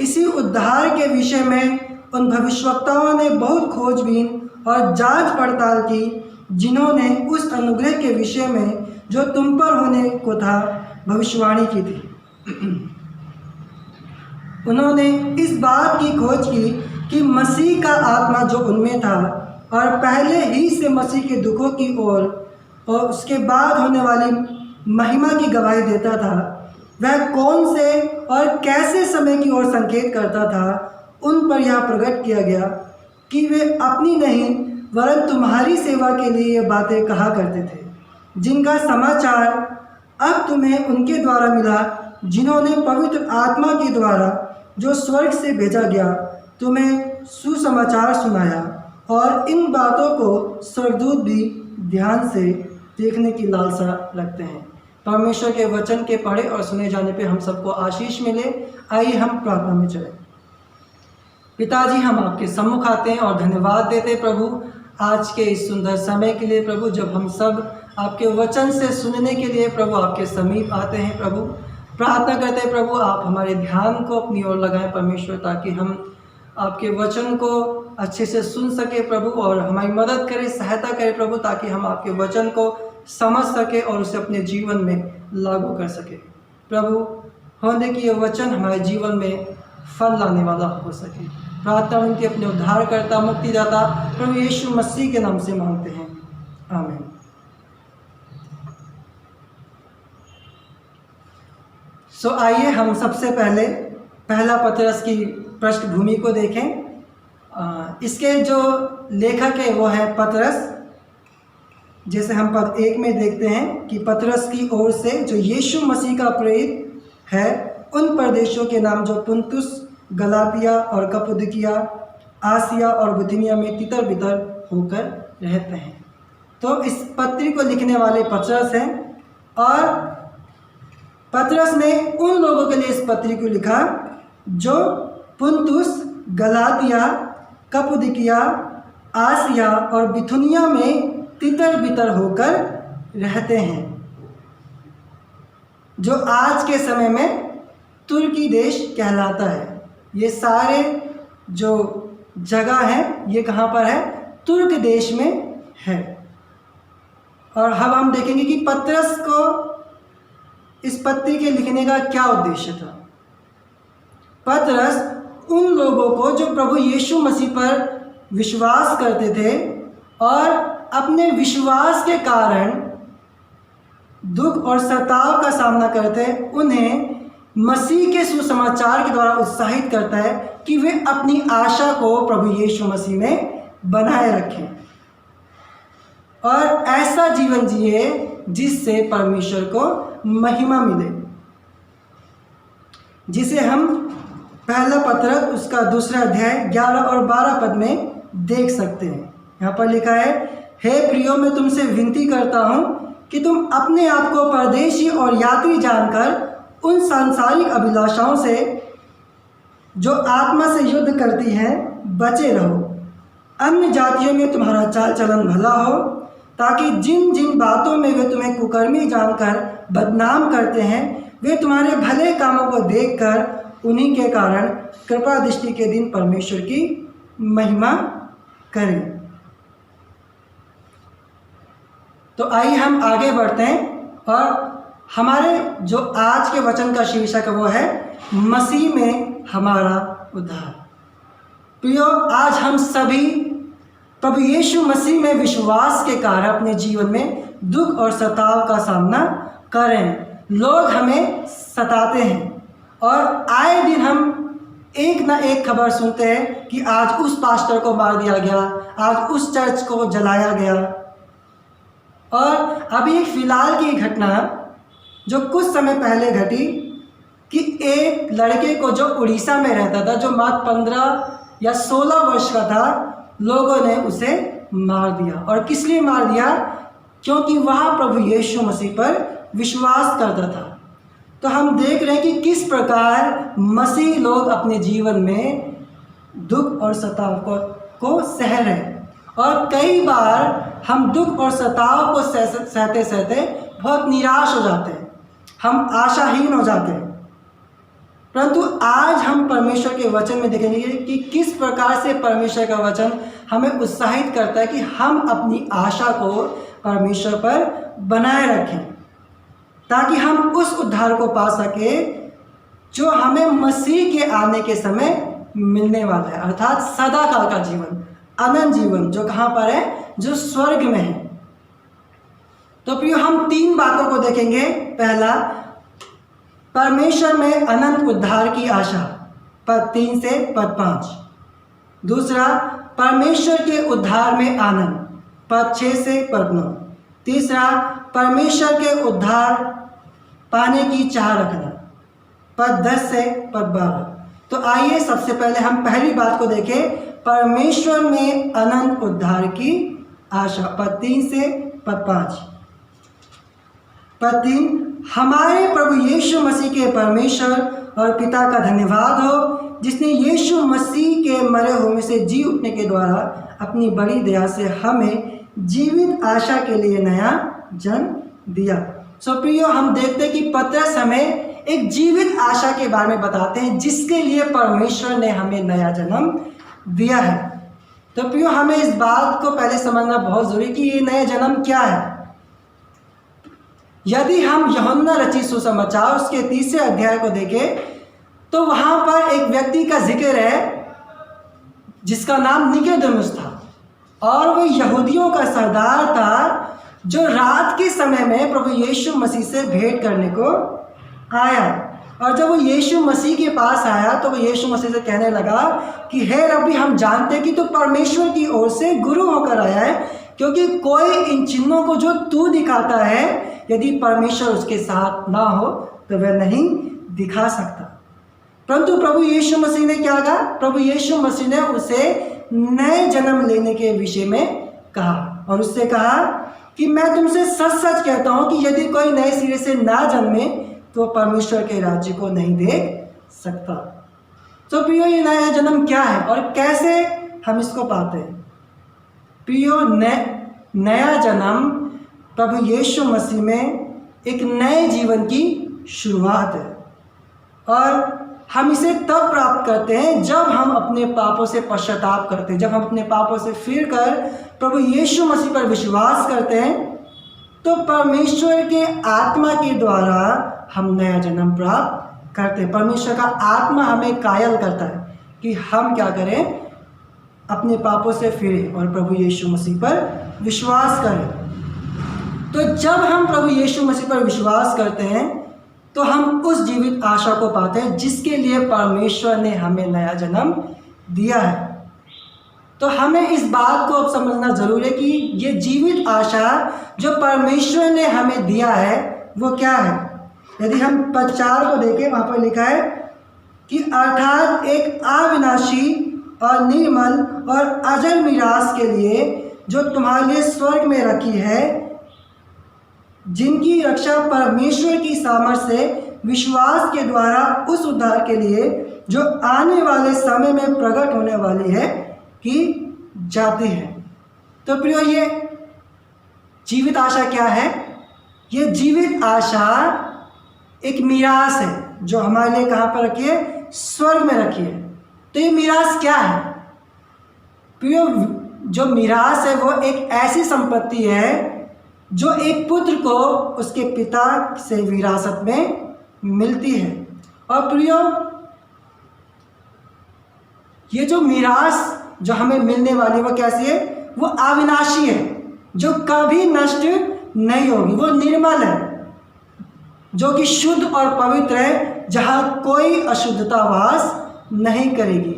इसी उद्धार के विषय में उन भविष्यवक्ताओं ने बहुत खोजबीन और जांच पड़ताल की, जिन्होंने उस अनुग्रह के विषय में जो तुम पर होने को था भविष्यवाणी की थी। उन्होंने इस बात की खोज की कि मसीह का आत्मा जो उनमें था और पहले ही से मसीह के दुखों की ओर और उसके बाद होने वाली महिमा की गवाही देता था, वह कौन से और कैसे समय की ओर संकेत करता था, उन पर यह प्रकट किया गया कि वे अपनी नहीं वरन तुम्हारी सेवा के लिए ये बातें कहा करते थे, जिनका समाचार अब तुम्हें उनके द्वारा मिला, जिन्होंने पवित्र आत्मा के द्वारा जो स्वर्ग से भेजा गया तुम्हें सुसमाचार सुनाया। और इन बातों को स्वर्गदूत भी ध्यान से देखने की लालसा रखते हैं। परमेश्वर के वचन के पढ़े और सुने जाने पे हम सबको आशीष मिले। आइए हम प्रार्थना में चलें। पिताजी, हम आपके सम्मुख आते हैं और धन्यवाद देते हैं प्रभु आज के इस सुंदर समय के लिए प्रभु, जब हम सब आपके वचन से सुनने के लिए प्रभु आपके समीप आते हैं प्रभु। प्रार्थना करते हैं प्रभु आप हमारे ध्यान को अपनी ओर लगाएं परमेश्वर, ताकि हम आपके वचन को अच्छे से सुन सके प्रभु, और हमारी मदद करें, सहायता करें प्रभु, ताकि हम आपके वचन को समझ सके और उसे अपने जीवन में लागू कर सके प्रभु। होने कि ये वचन हमारे जीवन में फल लाने वाला हो सके। प्रार्थना उनके अपने उद्धारकर्ता मुक्तिदाता प्रभु यीशु मसीह के नाम से मांगते हैं, आमीन। आइए हम सबसे पहले पहला पतरस की पृष्ठभूमि को देखें। इसके जो लेखक है वो है पतरस। जैसे हम पद 1 में देखते हैं कि पतरस की ओर से जो यीशु मसीह का प्रेरित है उन प्रदेशों के नाम जो पुंतुस, गलातिया और कप्पदोकिया, आसिया और बिथुनिया में तितर बितर होकर रहते हैं। तो इस पत्री को लिखने वाले पतरस हैं, और पतरस ने उन लोगों के लिए इस पत्री को लिखा जो पुंतुस, गलातिया, कप्पदोकिया, आसिया और बिथुनिया में तितर बितर होकर रहते हैं, जो आज के समय में तुर्की देश कहलाता है। ये सारे जो जगह है ये कहाँ पर है? तुर्क देश में है। और अब हम देखेंगे कि पतरस को इस पत्री के लिखने का क्या उद्देश्य था। पतरस उन लोगों को जो प्रभु यीशु मसीह पर विश्वास करते थे और अपने विश्वास के कारण दुख और सताव का सामना करते, उन्हें मसीह के सुसमाचार के द्वारा उत्साहित करता है कि वे अपनी आशा को प्रभु यीशु मसीह में बनाए रखें और ऐसा जीवन जिए जिससे परमेश्वर को महिमा मिले, जिसे हम पहला पत्र उसका 2 अध्याय 11 और 12 पद में देख सकते हैं। यहाँ पर लिखा है, हे प्रियो, मैं तुमसे विनती करता हूँ कि तुम अपने आप को परदेशी और यात्री जानकर उन सांसारिक अभिलाषाओं से जो आत्मा से युद्ध करती हैं बचे रहो। अन्य जातियों में तुम्हारा चाल चलन भला हो, ताकि जिन जिन बातों में वे तुम्हें कुकर्मी जानकर बदनाम करते हैं वे तुम्हारे भले कामों को देखकर उन्हीं के कारण कृपा दृष्टि के दिन परमेश्वर की महिमा करें। तो आइए हम आगे बढ़ते हैं और हमारे जो आज के वचन का शीर्षक वो है मसीह में हमारा उद्धार। प्रियो, आज हम सभी प्रभु यीशु मसीह में विश्वास के कारण अपने जीवन में दुख और सताव का सामना कर रहे हैं। लोग हमें सताते हैं और आए दिन हम एक ना एक खबर सुनते हैं कि आज उस पास्टर को मार दिया गया, आज उस चर्च को जलाया गया। और अभी फिलहाल की घटना जो कुछ समय पहले घटी कि एक लड़के को जो उड़ीसा में रहता था, जो मात्र 15 या 16 वर्ष का था, लोगों ने उसे मार दिया। और किस लिए मार दिया? क्योंकि वह प्रभु यीशु मसीह पर विश्वास करता था। तो हम देख रहे हैं कि किस प्रकार मसीह लोग अपने जीवन में दुख और सताव को सह रहे हैं। और कई बार हम दुख और सताव को सहते सहते बहुत निराश हो जाते हैं, हम आशाहीन हो जाते हैं। परंतु आज हम परमेश्वर के वचन में देखेंगे कि किस प्रकार से परमेश्वर का वचन हमें उत्साहित करता है कि हम अपनी आशा को परमेश्वर पर बनाए रखें, ताकि हम उस उद्धार को पा सके जो हमें मसीह के आने के समय मिलने वाला है, अर्थात सदा काल का जीवन, अनंत जीवन, जो कहाँ पर है? जो स्वर्ग में है। तो प्रियो, हम 3 बातों को देखेंगे। पहला, परमेश्वर में अनंत उद्धार की आशा, पद 3 से पद 5। दूसरा, परमेश्वर के उद्धार में आनंद, पद 6 से पद 9। तीसरा, परमेश्वर के उद्धार पाने की चाह रखना, पद 10 से पद 12। तो आइए सबसे पहले हम पहली बात को देखें, परमेश्वर में अनंत उद्धार की आशा, पद 3 से पद 5। पद 3, हमारे प्रभु यीशु मसीह के परमेश्वर और पिता का धन्यवाद हो जिसने यीशु मसीह के मरे हुए से जी उठने के द्वारा अपनी बड़ी दया से हमें जीवित आशा के लिए नया जन्म दिया। सो प्रियो, हम देखते हैं कि पतरस हमें एक जीवित आशा के बारे में बताते हैं जिसके लिए परमेश्वर ने हमें नया जन्म दिया है। तो प्रियो, हमें इस बात को पहले समझना बहुत जरूरी कि ये नया जन्म क्या है। यदि हम यूहन्ना रचित सुसमाचार उसके 3 अध्याय को देखें तो वहां पर एक व्यक्ति का जिक्र है जिसका नाम निकोदेमुस था, और वो यहूदियों का सरदार था जो रात के समय में प्रभु यीशु मसीह से भेंट करने को आया। और जब वो यीशु मसीह के पास आया तो वो यीशु मसीह से कहने लगा कि हे रब्बी, हम जानते कि तू परमेश्वर की ओर से गुरु होकर आया है, क्योंकि कोई इन चिन्हों को जो तू दिखाता है यदि परमेश्वर उसके साथ ना हो तो वह नहीं दिखा सकता। परंतु प्रभु यीशु मसीह ने क्या कहा? प्रभु यीशु मसीह ने उसे नए जन्म लेने के विषय में कहा और उससे कहा कि मैं तुमसे सच सच कहता हूं कि यदि कोई नए सिरे से ना जन्मे तो परमेश्वर के राज्य को नहीं देख सकता। तो प्रियो, ये नया जन्म क्या है और कैसे हम इसको पाते हैं? प्रियो, नया जन्म प्रभु यीशु मसीह में एक नए जीवन की शुरुआत है, और हम इसे तब प्राप्त करते हैं जब हम अपने पापों से पश्चाताप करते हैं, जब हम अपने पापों से फिर कर प्रभु यीशु मसीह पर विश्वास करते हैं, तो परमेश्वर के आत्मा के द्वारा हम नया जन्म प्राप्त करते हैं। परमेश्वर का आत्मा हमें कायल करता है कि हम क्या करें, अपने पापों से फिरें और प्रभु यीशु मसीह पर विश्वास करें। तो जब हम प्रभु यीशु मसीह पर विश्वास करते हैं तो हम उस जीवित आशा को पाते हैं जिसके लिए परमेश्वर ने हमें नया जन्म दिया है। तो हमें इस बात को अब समझना जरूरी है कि ये जीवित आशा जो परमेश्वर ने हमें दिया है वो क्या है। यदि हम पद 4 को देखें, वहाँ पर लिखा है कि अर्थात एक अविनाशी और निर्मल और अजर मीरास के लिए जो तुम्हारे लिए स्वर्ग में रखी है, जिनकी रक्षा परमेश्वर की सामर्थ्य से विश्वास के द्वारा उस उद्धार के लिए जो आने वाले समय में प्रकट होने वाली है की जाती है। तो प्रियो, ये जीवित आशा क्या है? ये जीवित आशा एक मीरास है जो हमारे लिए कहाँ पर रखी है? स्वर्ग में रखी है। तो ये मीरास क्या है? प्रियो, जो मीरास है वो एक ऐसी संपत्ति है जो एक पुत्र को उसके पिता से विरासत में मिलती है। और प्रियो, ये जो मीरास जो हमें मिलने वाली वो कैसी है? वो अविनाशी है, जो कभी नष्ट नहीं होगी। वो निर्मल है, जो कि शुद्ध और पवित्र है, जहाँ कोई अशुद्धता वास नहीं करेगी।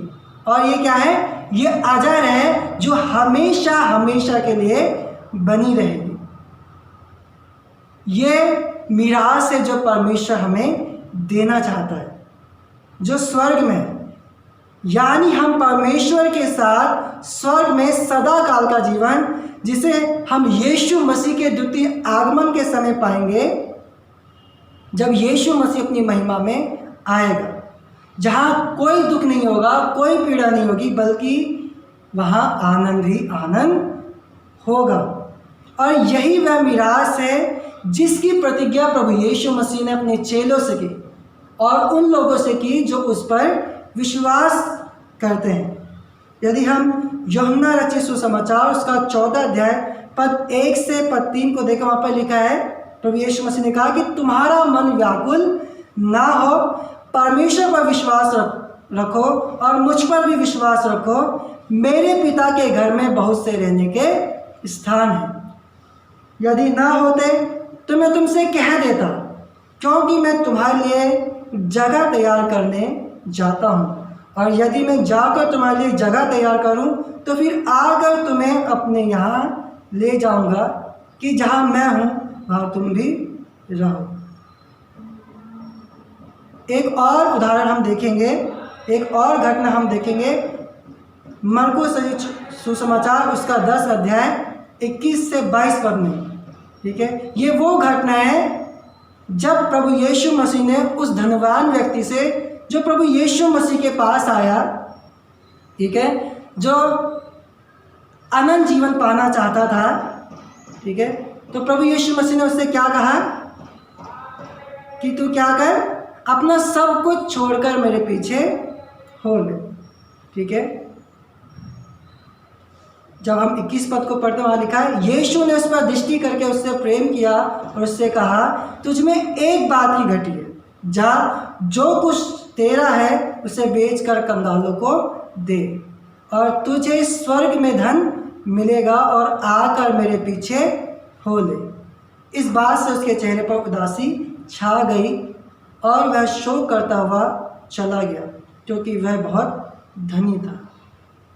और ये क्या है? ये अजर है जो हमेशा हमेशा के लिए बनी रहेगी। ये मीरास है जो परमेश्वर हमें देना चाहता है, जो स्वर्ग में है। यानी हम परमेश्वर के साथ स्वर्ग में सदा काल का जीवन, जिसे हम यीशु मसीह के द्वितीय आगमन के समय पाएंगे, जब यीशु मसीह अपनी महिमा में आएगा, जहाँ कोई दुख नहीं होगा, कोई पीड़ा नहीं होगी, बल्कि वहाँ आनंद ही आनंद होगा। और यही वह मीरास है जिसकी प्रतिज्ञा प्रभु यीशु मसीह ने अपने चेलों से की और उन लोगों से की जो उस पर विश्वास करते हैं। यदि हम यूहन्ना रचित सुसमाचार उसका 14 अध्याय पद 1 से पद 3 को देखें, वहाँ पर लिखा है, प्रभु यीशु मसीह ने कहा कि तुम्हारा मन व्याकुल ना हो, परमेश्वर पर विश्वास रखो और मुझ पर भी विश्वास रखो। मेरे पिता के घर में बहुत से रहने के स्थान हैं। यदि ना होते तो मैं तुमसे कह देता, क्योंकि मैं तुम्हारे लिए जगह तैयार करने जाता हूँ। और यदि मैं जाकर तुम्हारे लिए जगह तैयार करूँ तो फिर आकर तुम्हें अपने यहाँ ले जाऊँगा, कि जहाँ मैं हूँ वहाँ तुम भी रहो। एक और उदाहरण हम देखेंगे, एक और घटना हम देखेंगे मरकुस सुसमाचार उसका 10 अध्याय 21 से 22 पद में। ठीक है, ये वो घटना है जब प्रभु यीशु मसीह ने उस धनवान व्यक्ति से, जो प्रभु यीशु मसीह के पास आया, ठीक है, जो अनंत जीवन पाना चाहता था, ठीक है, तो प्रभु यीशु मसीह ने उससे क्या कहा कि तू क्या कर, अपना सब कुछ छोड़कर मेरे पीछे हो ले। ठीक है, जब हम 21 पद को पढ़ते वहाँ लिखा है, यीशु ने उस पर दृष्टि करके उससे प्रेम किया और उससे कहा, तुझ में एक बात की घटी है, जा जो कुछ तेरा है उसे बेचकर कंगालों को दे और तुझे स्वर्ग में धन मिलेगा और आकर मेरे पीछे हो ले। इस बात से उसके चेहरे पर उदासी छा गई और वह शोक करता हुआ चला गया, क्योंकि वह बहुत धनी था।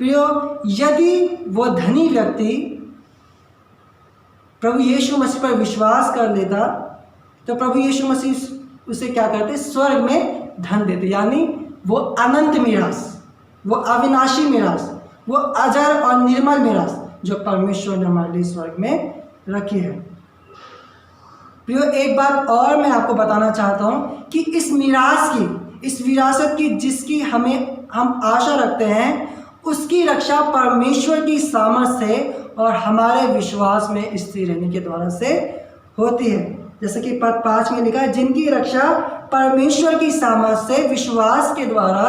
प्रियो, यदि वो धनी व्यक्ति प्रभु यीशु मसीह पर विश्वास कर लेता तो प्रभु यीशु मसीह उसे क्या करते, स्वर्ग में धन देते, यानी वो अनंत मीरास, वो अविनाशी मीरास, वो अजर और निर्मल मीरास जो परमेश्वर ने हमारे लिए स्वर्ग में रखी है। प्रियो, एक बात और मैं आपको बताना चाहता हूँ कि इस मीरास की, इस विरासत की जिसकी हम आशा रखते हैं, उसकी रक्षा परमेश्वर की सामर्थ से और हमारे विश्वास में स्थिर रहने के द्वारा से होती है। जैसे कि पद 5 में लिखा है, जिनकी रक्षा परमेश्वर की सामर्थ से विश्वास के द्वारा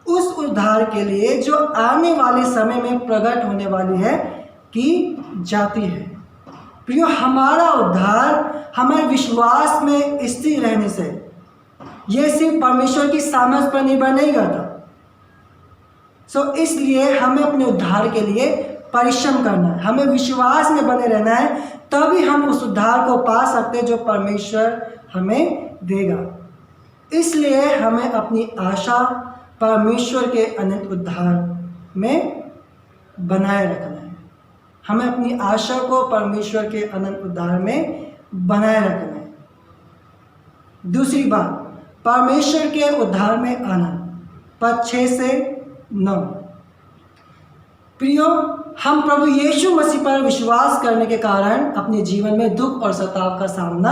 उस उद्धार के लिए जो आने वाले समय में प्रकट होने वाली है की जाती है। प्रियो, हमारा उद्धार हमारे विश्वास में स्थिर रहने से, यह सिर्फ परमेश्वर की सामर्थ पर निर्भर नहीं करता। इसलिए हमें अपने उद्धार के लिए परिश्रम करना है, हमें विश्वास में बने रहना है, तभी हम उस उद्धार को पा सकते हैं जो परमेश्वर हमें देगा। इसलिए हमें अपनी आशा परमेश्वर के अनंत उद्धार में बनाए रखना है। हमें अपनी आशा को परमेश्वर के अनंत उद्धार में बनाए रखना है। दूसरी बात, परमेश्वर के उद्धार में आना, पद 6 से 9। प्रियो, हम प्रभु यीशु मसीह पर विश्वास करने के कारण अपने जीवन में दुख और सताव का सामना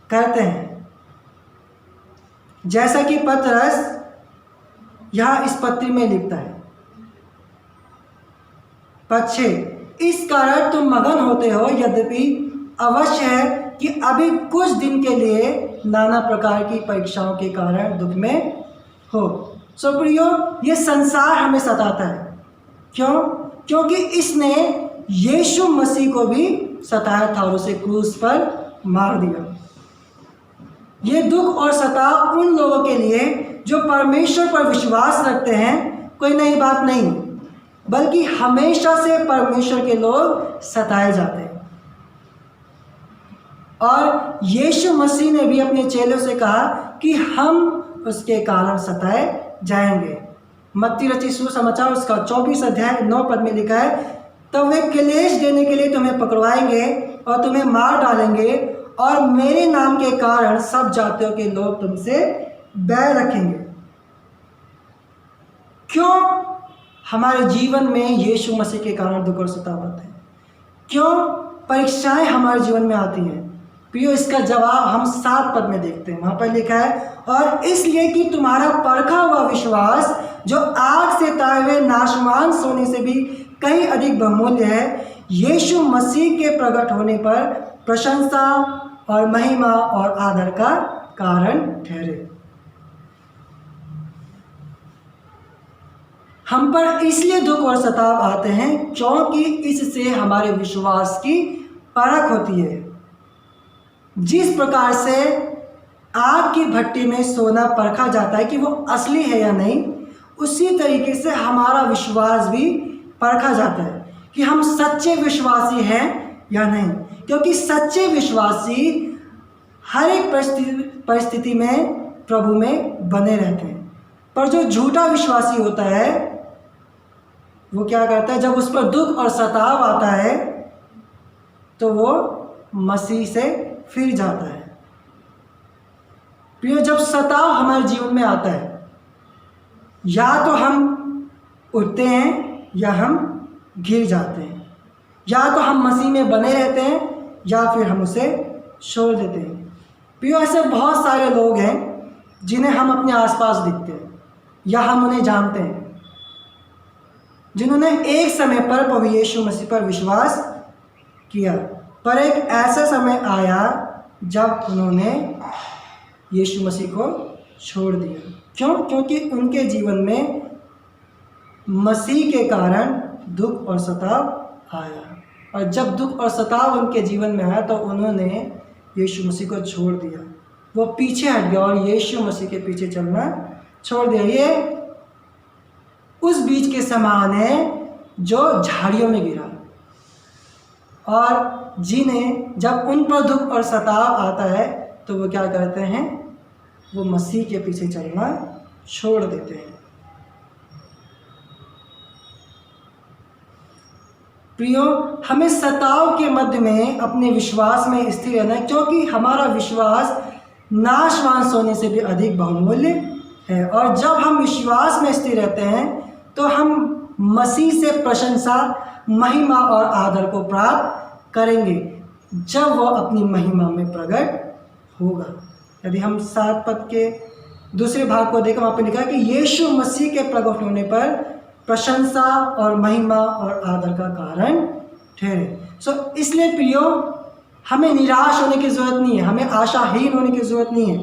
करते हैं। जैसा कि पतरस यहाँ इस पत्री में लिखता है, पद 6, इस कारण तुम मगन होते हो, यद्यपि अवश्य है कि अभी कुछ दिन के लिए नाना प्रकार की परीक्षाओं के कारण दुख में हो। प्रियो, ये संसार हमें सताता है। क्यों? क्योंकि इसने यीशु मसीह को भी सताया था और उसे क्रूस पर मार दिया। ये दुख और सताव उन लोगों के लिए जो परमेश्वर पर विश्वास रखते हैं कोई नई बात नहीं, बल्कि हमेशा से परमेश्वर के लोग सताए जाते हैं। और यीशु मसीह ने भी अपने चेलों से कहा कि हम उसके कारण सताए जाएंगे। मत्ती रचित सुसमाचार उसका 24 अध्याय 9 पद में लिखा है, तब वे क्लेश देने के लिए तुम्हें पकड़वाएंगे और तुम्हें मार डालेंगे और मेरे नाम के कारण सब जातियों के लोग तुमसे बैर रखेंगे। क्यों हमारे जीवन में यीशु मसीह के कारण दुख और सताव आते हैं? क्यों परीक्षाएं हमारे जीवन में आती हैं? प्रियो, इसका जवाब हम 7 पद में देखते हैं। वहाँ पर लिखा है, और इसलिए कि तुम्हारा परखा हुआ विश्वास जो आग से ताए हुए नाशवान सोने से भी कहीं अधिक बहुमूल्य है, यीशु मसीह के प्रकट होने पर प्रशंसा और महिमा और आदर का कारण ठहरे। हम पर इसलिए दुख और सताव आते हैं क्योंकि इससे हमारे विश्वास की परख होती है। जिस प्रकार से आग की भट्टी में सोना परखा जाता है कि वो असली है या नहीं, उसी तरीके से हमारा विश्वास भी परखा जाता है कि हम सच्चे विश्वासी हैं या नहीं। क्योंकि सच्चे विश्वासी हर एक परिस्थिति में प्रभु में बने रहते हैं, पर जो झूठा विश्वासी होता है वो क्या करता है, जब उस पर दुख और सताव आता है तो वो मसीह से फिर जाता है। प्रिय, जब सताव हमारे जीवन में आता है, या तो हम उठते हैं या हम गिर जाते हैं, या तो हम मसीह में बने रहते हैं या फिर हम उसे छोड़ देते हैं। प्रियो, ऐसे बहुत सारे लोग हैं जिन्हें हम अपने आसपास दिखते हैं या हम उन्हें जानते हैं, जिन्होंने एक समय पर प्रभु यीशु मसीह पर विश्वास किया, पर एक ऐसा समय आया जब उन्होंने यीशु मसीह को छोड़ दिया। क्यों? क्योंकि उनके जीवन में मसीह के कारण दुख और सताव आया, और जब दुख और सताव उनके जीवन में आया तो उन्होंने यीशु मसीह को छोड़ दिया। वो पीछे हट गया और यीशु मसीह के पीछे चलना छोड़ दिया। ये उस बीज के समान है जो झाड़ियों में गिरा, और जिन्हें जब उन पर दुख और सताव आता है तो वो क्या करते हैं? वो मसीह के पीछे चलना छोड़ देते हैं। प्रियो, हमें सताव के मध्य में अपने विश्वास में स्थिर रहना है, क्योंकि हमारा विश्वास नाशवान सोने से भी अधिक बहुमूल्य है। और जब हम विश्वास में स्थिर रहते हैं तो हम मसीह से प्रशंसा, महिमा और आदर को प्राप्त करेंगे जब वह अपनी महिमा में प्रकट होगा। यदि हम 7 पद के दूसरे भाग को देखें, वहाँ पर लिखा है कि यीशु मसीह के प्रकट होने पर प्रशंसा और महिमा और आदर का कारण ठहरे। इसलिए प्रियो, हमें निराश होने की ज़रूरत नहीं है, हमें आशाहीन होने की ज़रूरत नहीं है,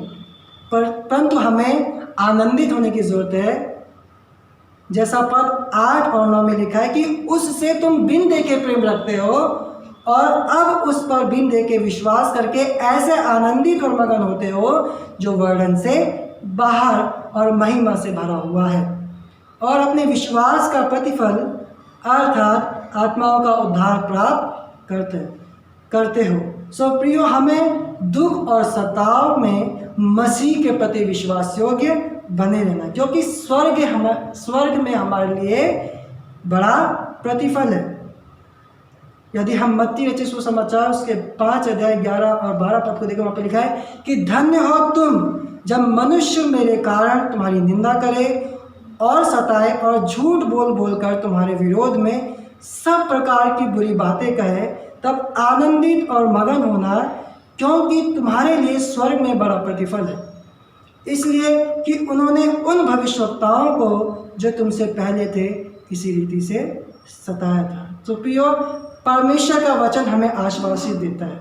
परंतु हमें आनंदित होने की ज़रूरत है। जैसा पद 8 और 9 में लिखा है कि उससे तुम बिन देखे प्रेम रखते हो और अब उस पर बिन देखे विश्वास करके ऐसे आनंदित और मगन होते हो जो वर्णन से बाहर और महिमा से भरा हुआ है, और अपने विश्वास का प्रतिफल अर्थात आत्माओं का उद्धार प्राप्त करते हो। प्रियो, हमें दुख और सताव में मसीह के प्रति विश्वास योग्य बने रहना, क्योंकि स्वर्ग में हमारे लिए बड़ा प्रतिफल है। यदि हम मत्ती रचित सुसमाचार उसके 5 अध्याय 11 और 12 पद को देखें, वहाँ पर लिखा है कि धन्य हो तुम जब मनुष्य मेरे कारण तुम्हारी निंदा करे और सताए और झूठ बोल कर तुम्हारे विरोध में सब प्रकार की बुरी बातें कहे, तब आनंदित और मगन होना, क्योंकि तुम्हारे लिए स्वर्ग में बड़ा प्रतिफल है। इसलिए कि उन्होंने उन भविष्यवक्ताओं को जो तुमसे पहले थे इसी रीति से सताया था। तो प्रियो, परमेश्वर का वचन हमें आश्वासित देता है,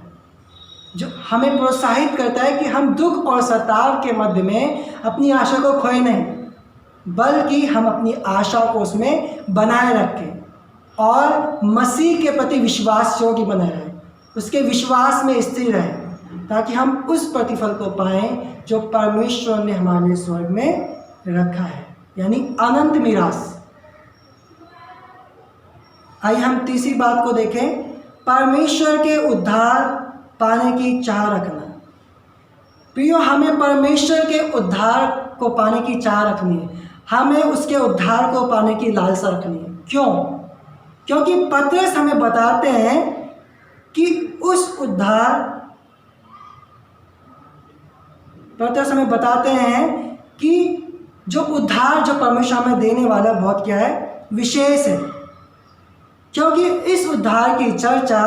जो हमें प्रोत्साहित करता है कि हम दुख और सताव के मध्य में अपनी आशा को खोए नहीं, बल्कि हम अपनी आशा को उसमें बनाए रखें और मसीह के प्रति विश्वास योग्य बने रहें, उसके विश्वास में स्थिर रहें, ताकि हम उस प्रतिफल को पाएं जो परमेश्वर ने हमारे स्वर्ग में रखा है, यानी अनंत मीरास। आइए हम तीसरी बात को देखें, परमेश्वर के उद्धार पाने की चाह रखना। प्रियो, हमें परमेश्वर के उद्धार को पाने की चाह रखनी है, हमें उसके उद्धार को पाने की लालसा रखनी है। क्यों? क्योंकि पतरस हमें बताते हैं कि पतरस हमें बताते हैं कि जो उद्धार जो परमेश्वर हमें देने वाला बहुत क्या है? विशेष है, क्योंकि इस उद्धार की चर्चा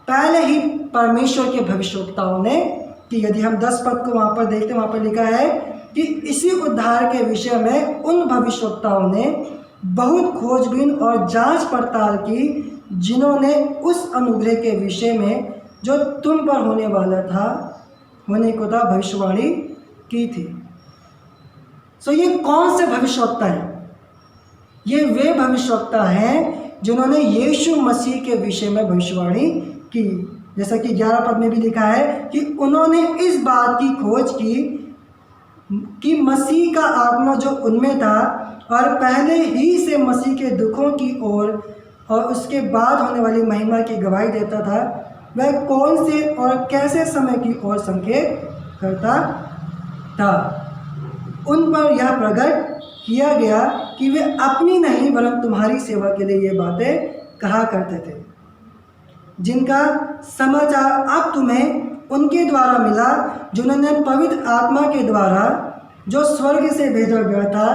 पहले ही परमेश्वर के भविष्यवक्ताओं ने की। यदि हम 10 पद को वहाँ पर देखते हैं, वहाँ पर लिखा है कि इसी उद्धार के विषय में उन भविष्यवक्ताओं ने बहुत खोजबीन और जांच पड़ताल की, जिन्होंने उस अनुग्रह के विषय में जो तुम पर होने को था भविष्यवाणी की थी। ये कौन से भविष्यवक्ता हैं? ये वे भविष्यवक्ता हैं जिन्होंने यीशु मसीह के विषय में भविष्यवाणी की। जैसा कि 11 पद में भी लिखा है कि उन्होंने इस बात की खोज की कि मसीह का आत्मा जो उनमें था और पहले ही से मसीह के दुखों की ओर और उसके बाद होने वाली महिमा की गवाही देता था, वह कौन से और कैसे समय की ओर संकेत करता था। उन पर यह प्रकट किया गया कि वे अपनी नहीं वरन तुम्हारी सेवा के लिए ये बातें कहा करते थे, जिनका समाचार अब तुम्हें उनके द्वारा मिला, जिन्होंने पवित्र आत्मा के द्वारा जो स्वर्ग से भेजा गया था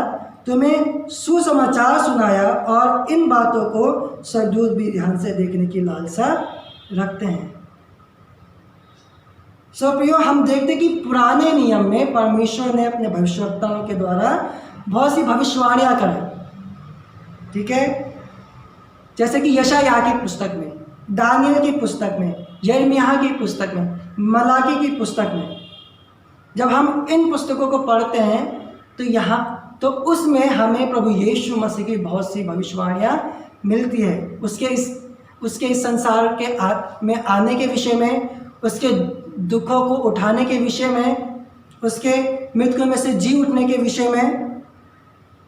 तुम्हें सुसमाचार सुनाया, और इन बातों को सदूत भी ध्यान से देखने की लालसा रखते हैं। सो प्रियो, हम देखते कि पुराने नियम में परमेश्वर ने अपने भविष्यवक्ताओं के द्वारा बहुत सी भविष्यवाणियाँ करी, ठीक है। जैसे कि यशायाह की पुस्तक में, दानियल की पुस्तक में, यिर्मयाह की पुस्तक में, मलाकी की पुस्तक में। जब हम इन पुस्तकों को पढ़ते हैं तो उसमें हमें प्रभु यीशु मसीह की बहुत सी भविष्यवाणियाँ मिलती है। उसके इस संसार में आने के विषय में, उसके दुखों को उठाने के विषय में, उसके मृत्यु में से जी उठने के विषय में,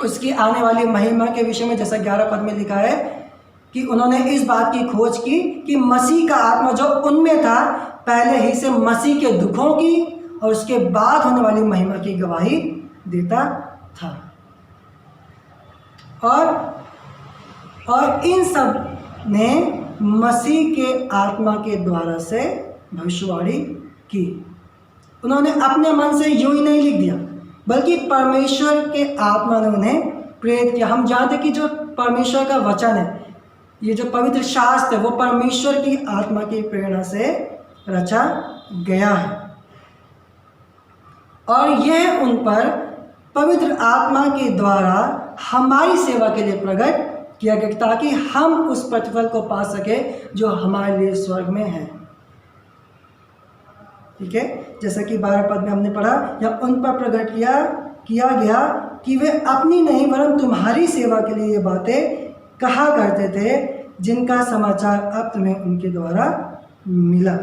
उसकी आने वाली महिमा के विषय में। जैसा 11 पद में लिखा है कि उन्होंने इस बात की खोज की कि मसीह का आत्मा जो उनमें था पहले ही से मसीह के दुखों की और उसके बाद होने वाली महिमा की गवाही देता था। और इन सब ने मसीह के आत्मा के द्वारा से भविष्यवाणी की। उन्होंने अपने मन से यूं ही नहीं लिख दिया, बल्कि परमेश्वर के आत्मा ने उन्हें प्रेरित किया। हम जानते कि जो परमेश्वर का वचन है, ये जो पवित्र शास्त्र है, वो परमेश्वर की आत्मा की प्रेरणा से रचा गया है और यह उन पर पवित्र आत्मा के द्वारा हमारी सेवा के लिए प्रकट किया गया, ताकि हम उस प्रतिफल को पा सके जो हमारे लिए स्वर्ग में है, ठीक है। जैसा कि 12 पद में हमने पढ़ा, या उन पर प्रकट किया गया कि वे अपनी नहीं वरन तुम्हारी सेवा के लिए ये बातें कहा करते थे, जिनका समाचार अब तुम्हें उनके द्वारा मिला।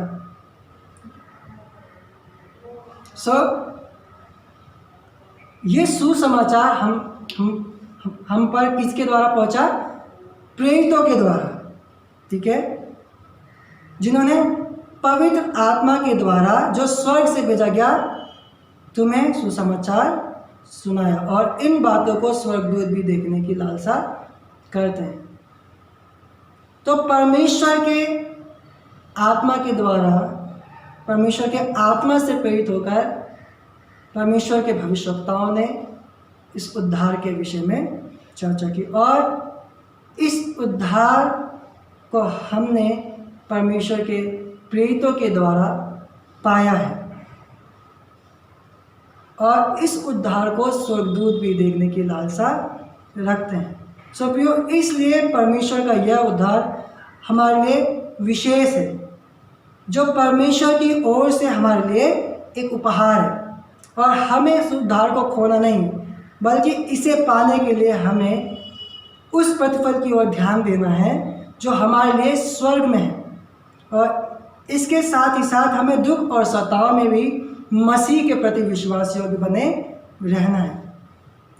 ये सुसमाचार हम पर किसके द्वारा पहुंचा? प्रेरितों के द्वारा, ठीक है, जिन्होंने पवित्र आत्मा के द्वारा जो स्वर्ग से भेजा गया तुम्हें सुसमाचार सुनाया। और इन बातों को स्वर्गदूत भी देखने की लालसा करते हैं। तो परमेश्वर के आत्मा के द्वारा, परमेश्वर के आत्मा से प्रेरित होकर परमेश्वर के भविष्यवक्ताओं ने इस उद्धार के विषय में चर्चा की और इस उद्धार को हमने परमेश्वर के प्रेरितों के द्वारा पाया है और इस उद्धार को स्वर्गदूत भी देखने की लालसा रखते हैं। सो प्रियो, इसलिए परमेश्वर का यह उद्धार हमारे लिए विशेष है, जो परमेश्वर की ओर से हमारे लिए एक उपहार है और हमें इस उद्धार को खोना नहीं, बल्कि इसे पाने के लिए हमें उस प्रतिफल की ओर ध्यान देना है जो हमारे लिए स्वर्ग में है। और इसके साथ ही साथ हमें दुख और सताव में भी मसीह के प्रति विश्वास योग्य बने रहना है।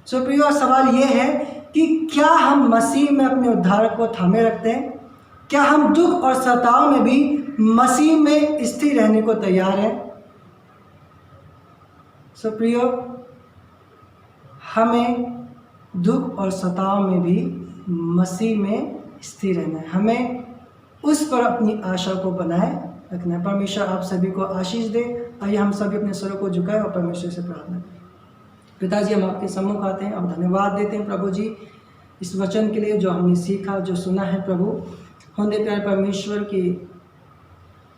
सो प्रियो, सवाल ये है कि क्या हम मसीह में अपने उद्धार को थामे रखते हैं? क्या हम दुख और सताव में भी मसीह में स्थिर रहने को तैयार हैं? सो प्रियो, हमें दुख और सताव में भी मसीह में स्थिर रहना है। हमें उस पर अपनी आशा को बनाए रखना है। परमेश्वर आप सभी को आशीष दे। आइए हम सभी अपने स्वरों को झुकाएं और परमेश्वर से प्रार्थना करें। पिताजी, हम आपके सम्मुख आते हैं, अब धन्यवाद देते हैं प्रभु जी इस वचन के लिए जो हमने सीखा, जो सुना है प्रभु। होंदे प्यारे परमेश्वर की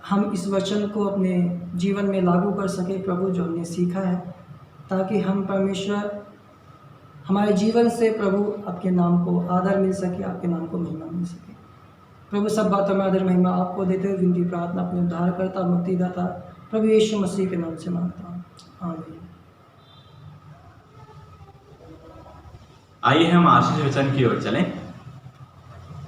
हम इस वचन को अपने जीवन में लागू कर सके प्रभु, जो हमने सीखा है, ताकि हम परमेश्वर हमारे जीवन से प्रभु आपके नाम को आदर मिल सके, आपके नाम को महिमा मिल सके। प्रभु, सब बातों में आदर महिमा आपको देते हुए विनती प्रार्थना अपने उद्धारकर्ता मुक्तिदाता प्रभु यीशु मसीह के नाम से मांगता हूँ, आमीन। आइए हम आशीष वचन की ओर चलें।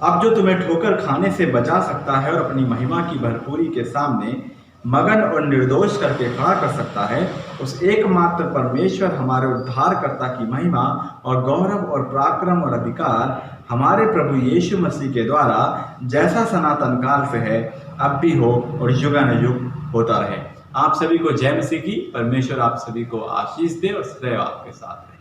अब जो तुम्हें ठोकर खाने से बचा सकता है और अपनी महिमा की भरपूरी के सामने मगन और निर्दोष करके खड़ा कर सकता है, उस एकमात्र परमेश्वर हमारे उद्धारकर्ता की महिमा और गौरव और पराक्रम और अधिकार हमारे प्रभु यीशु मसीह के द्वारा जैसा सनातन काल से है, अब भी हो और युगानुयुग होता रहे। आप सभी को जय मसीह की। परमेश्वर आप सभी को आशीष दे और सदैव आपके साथ है।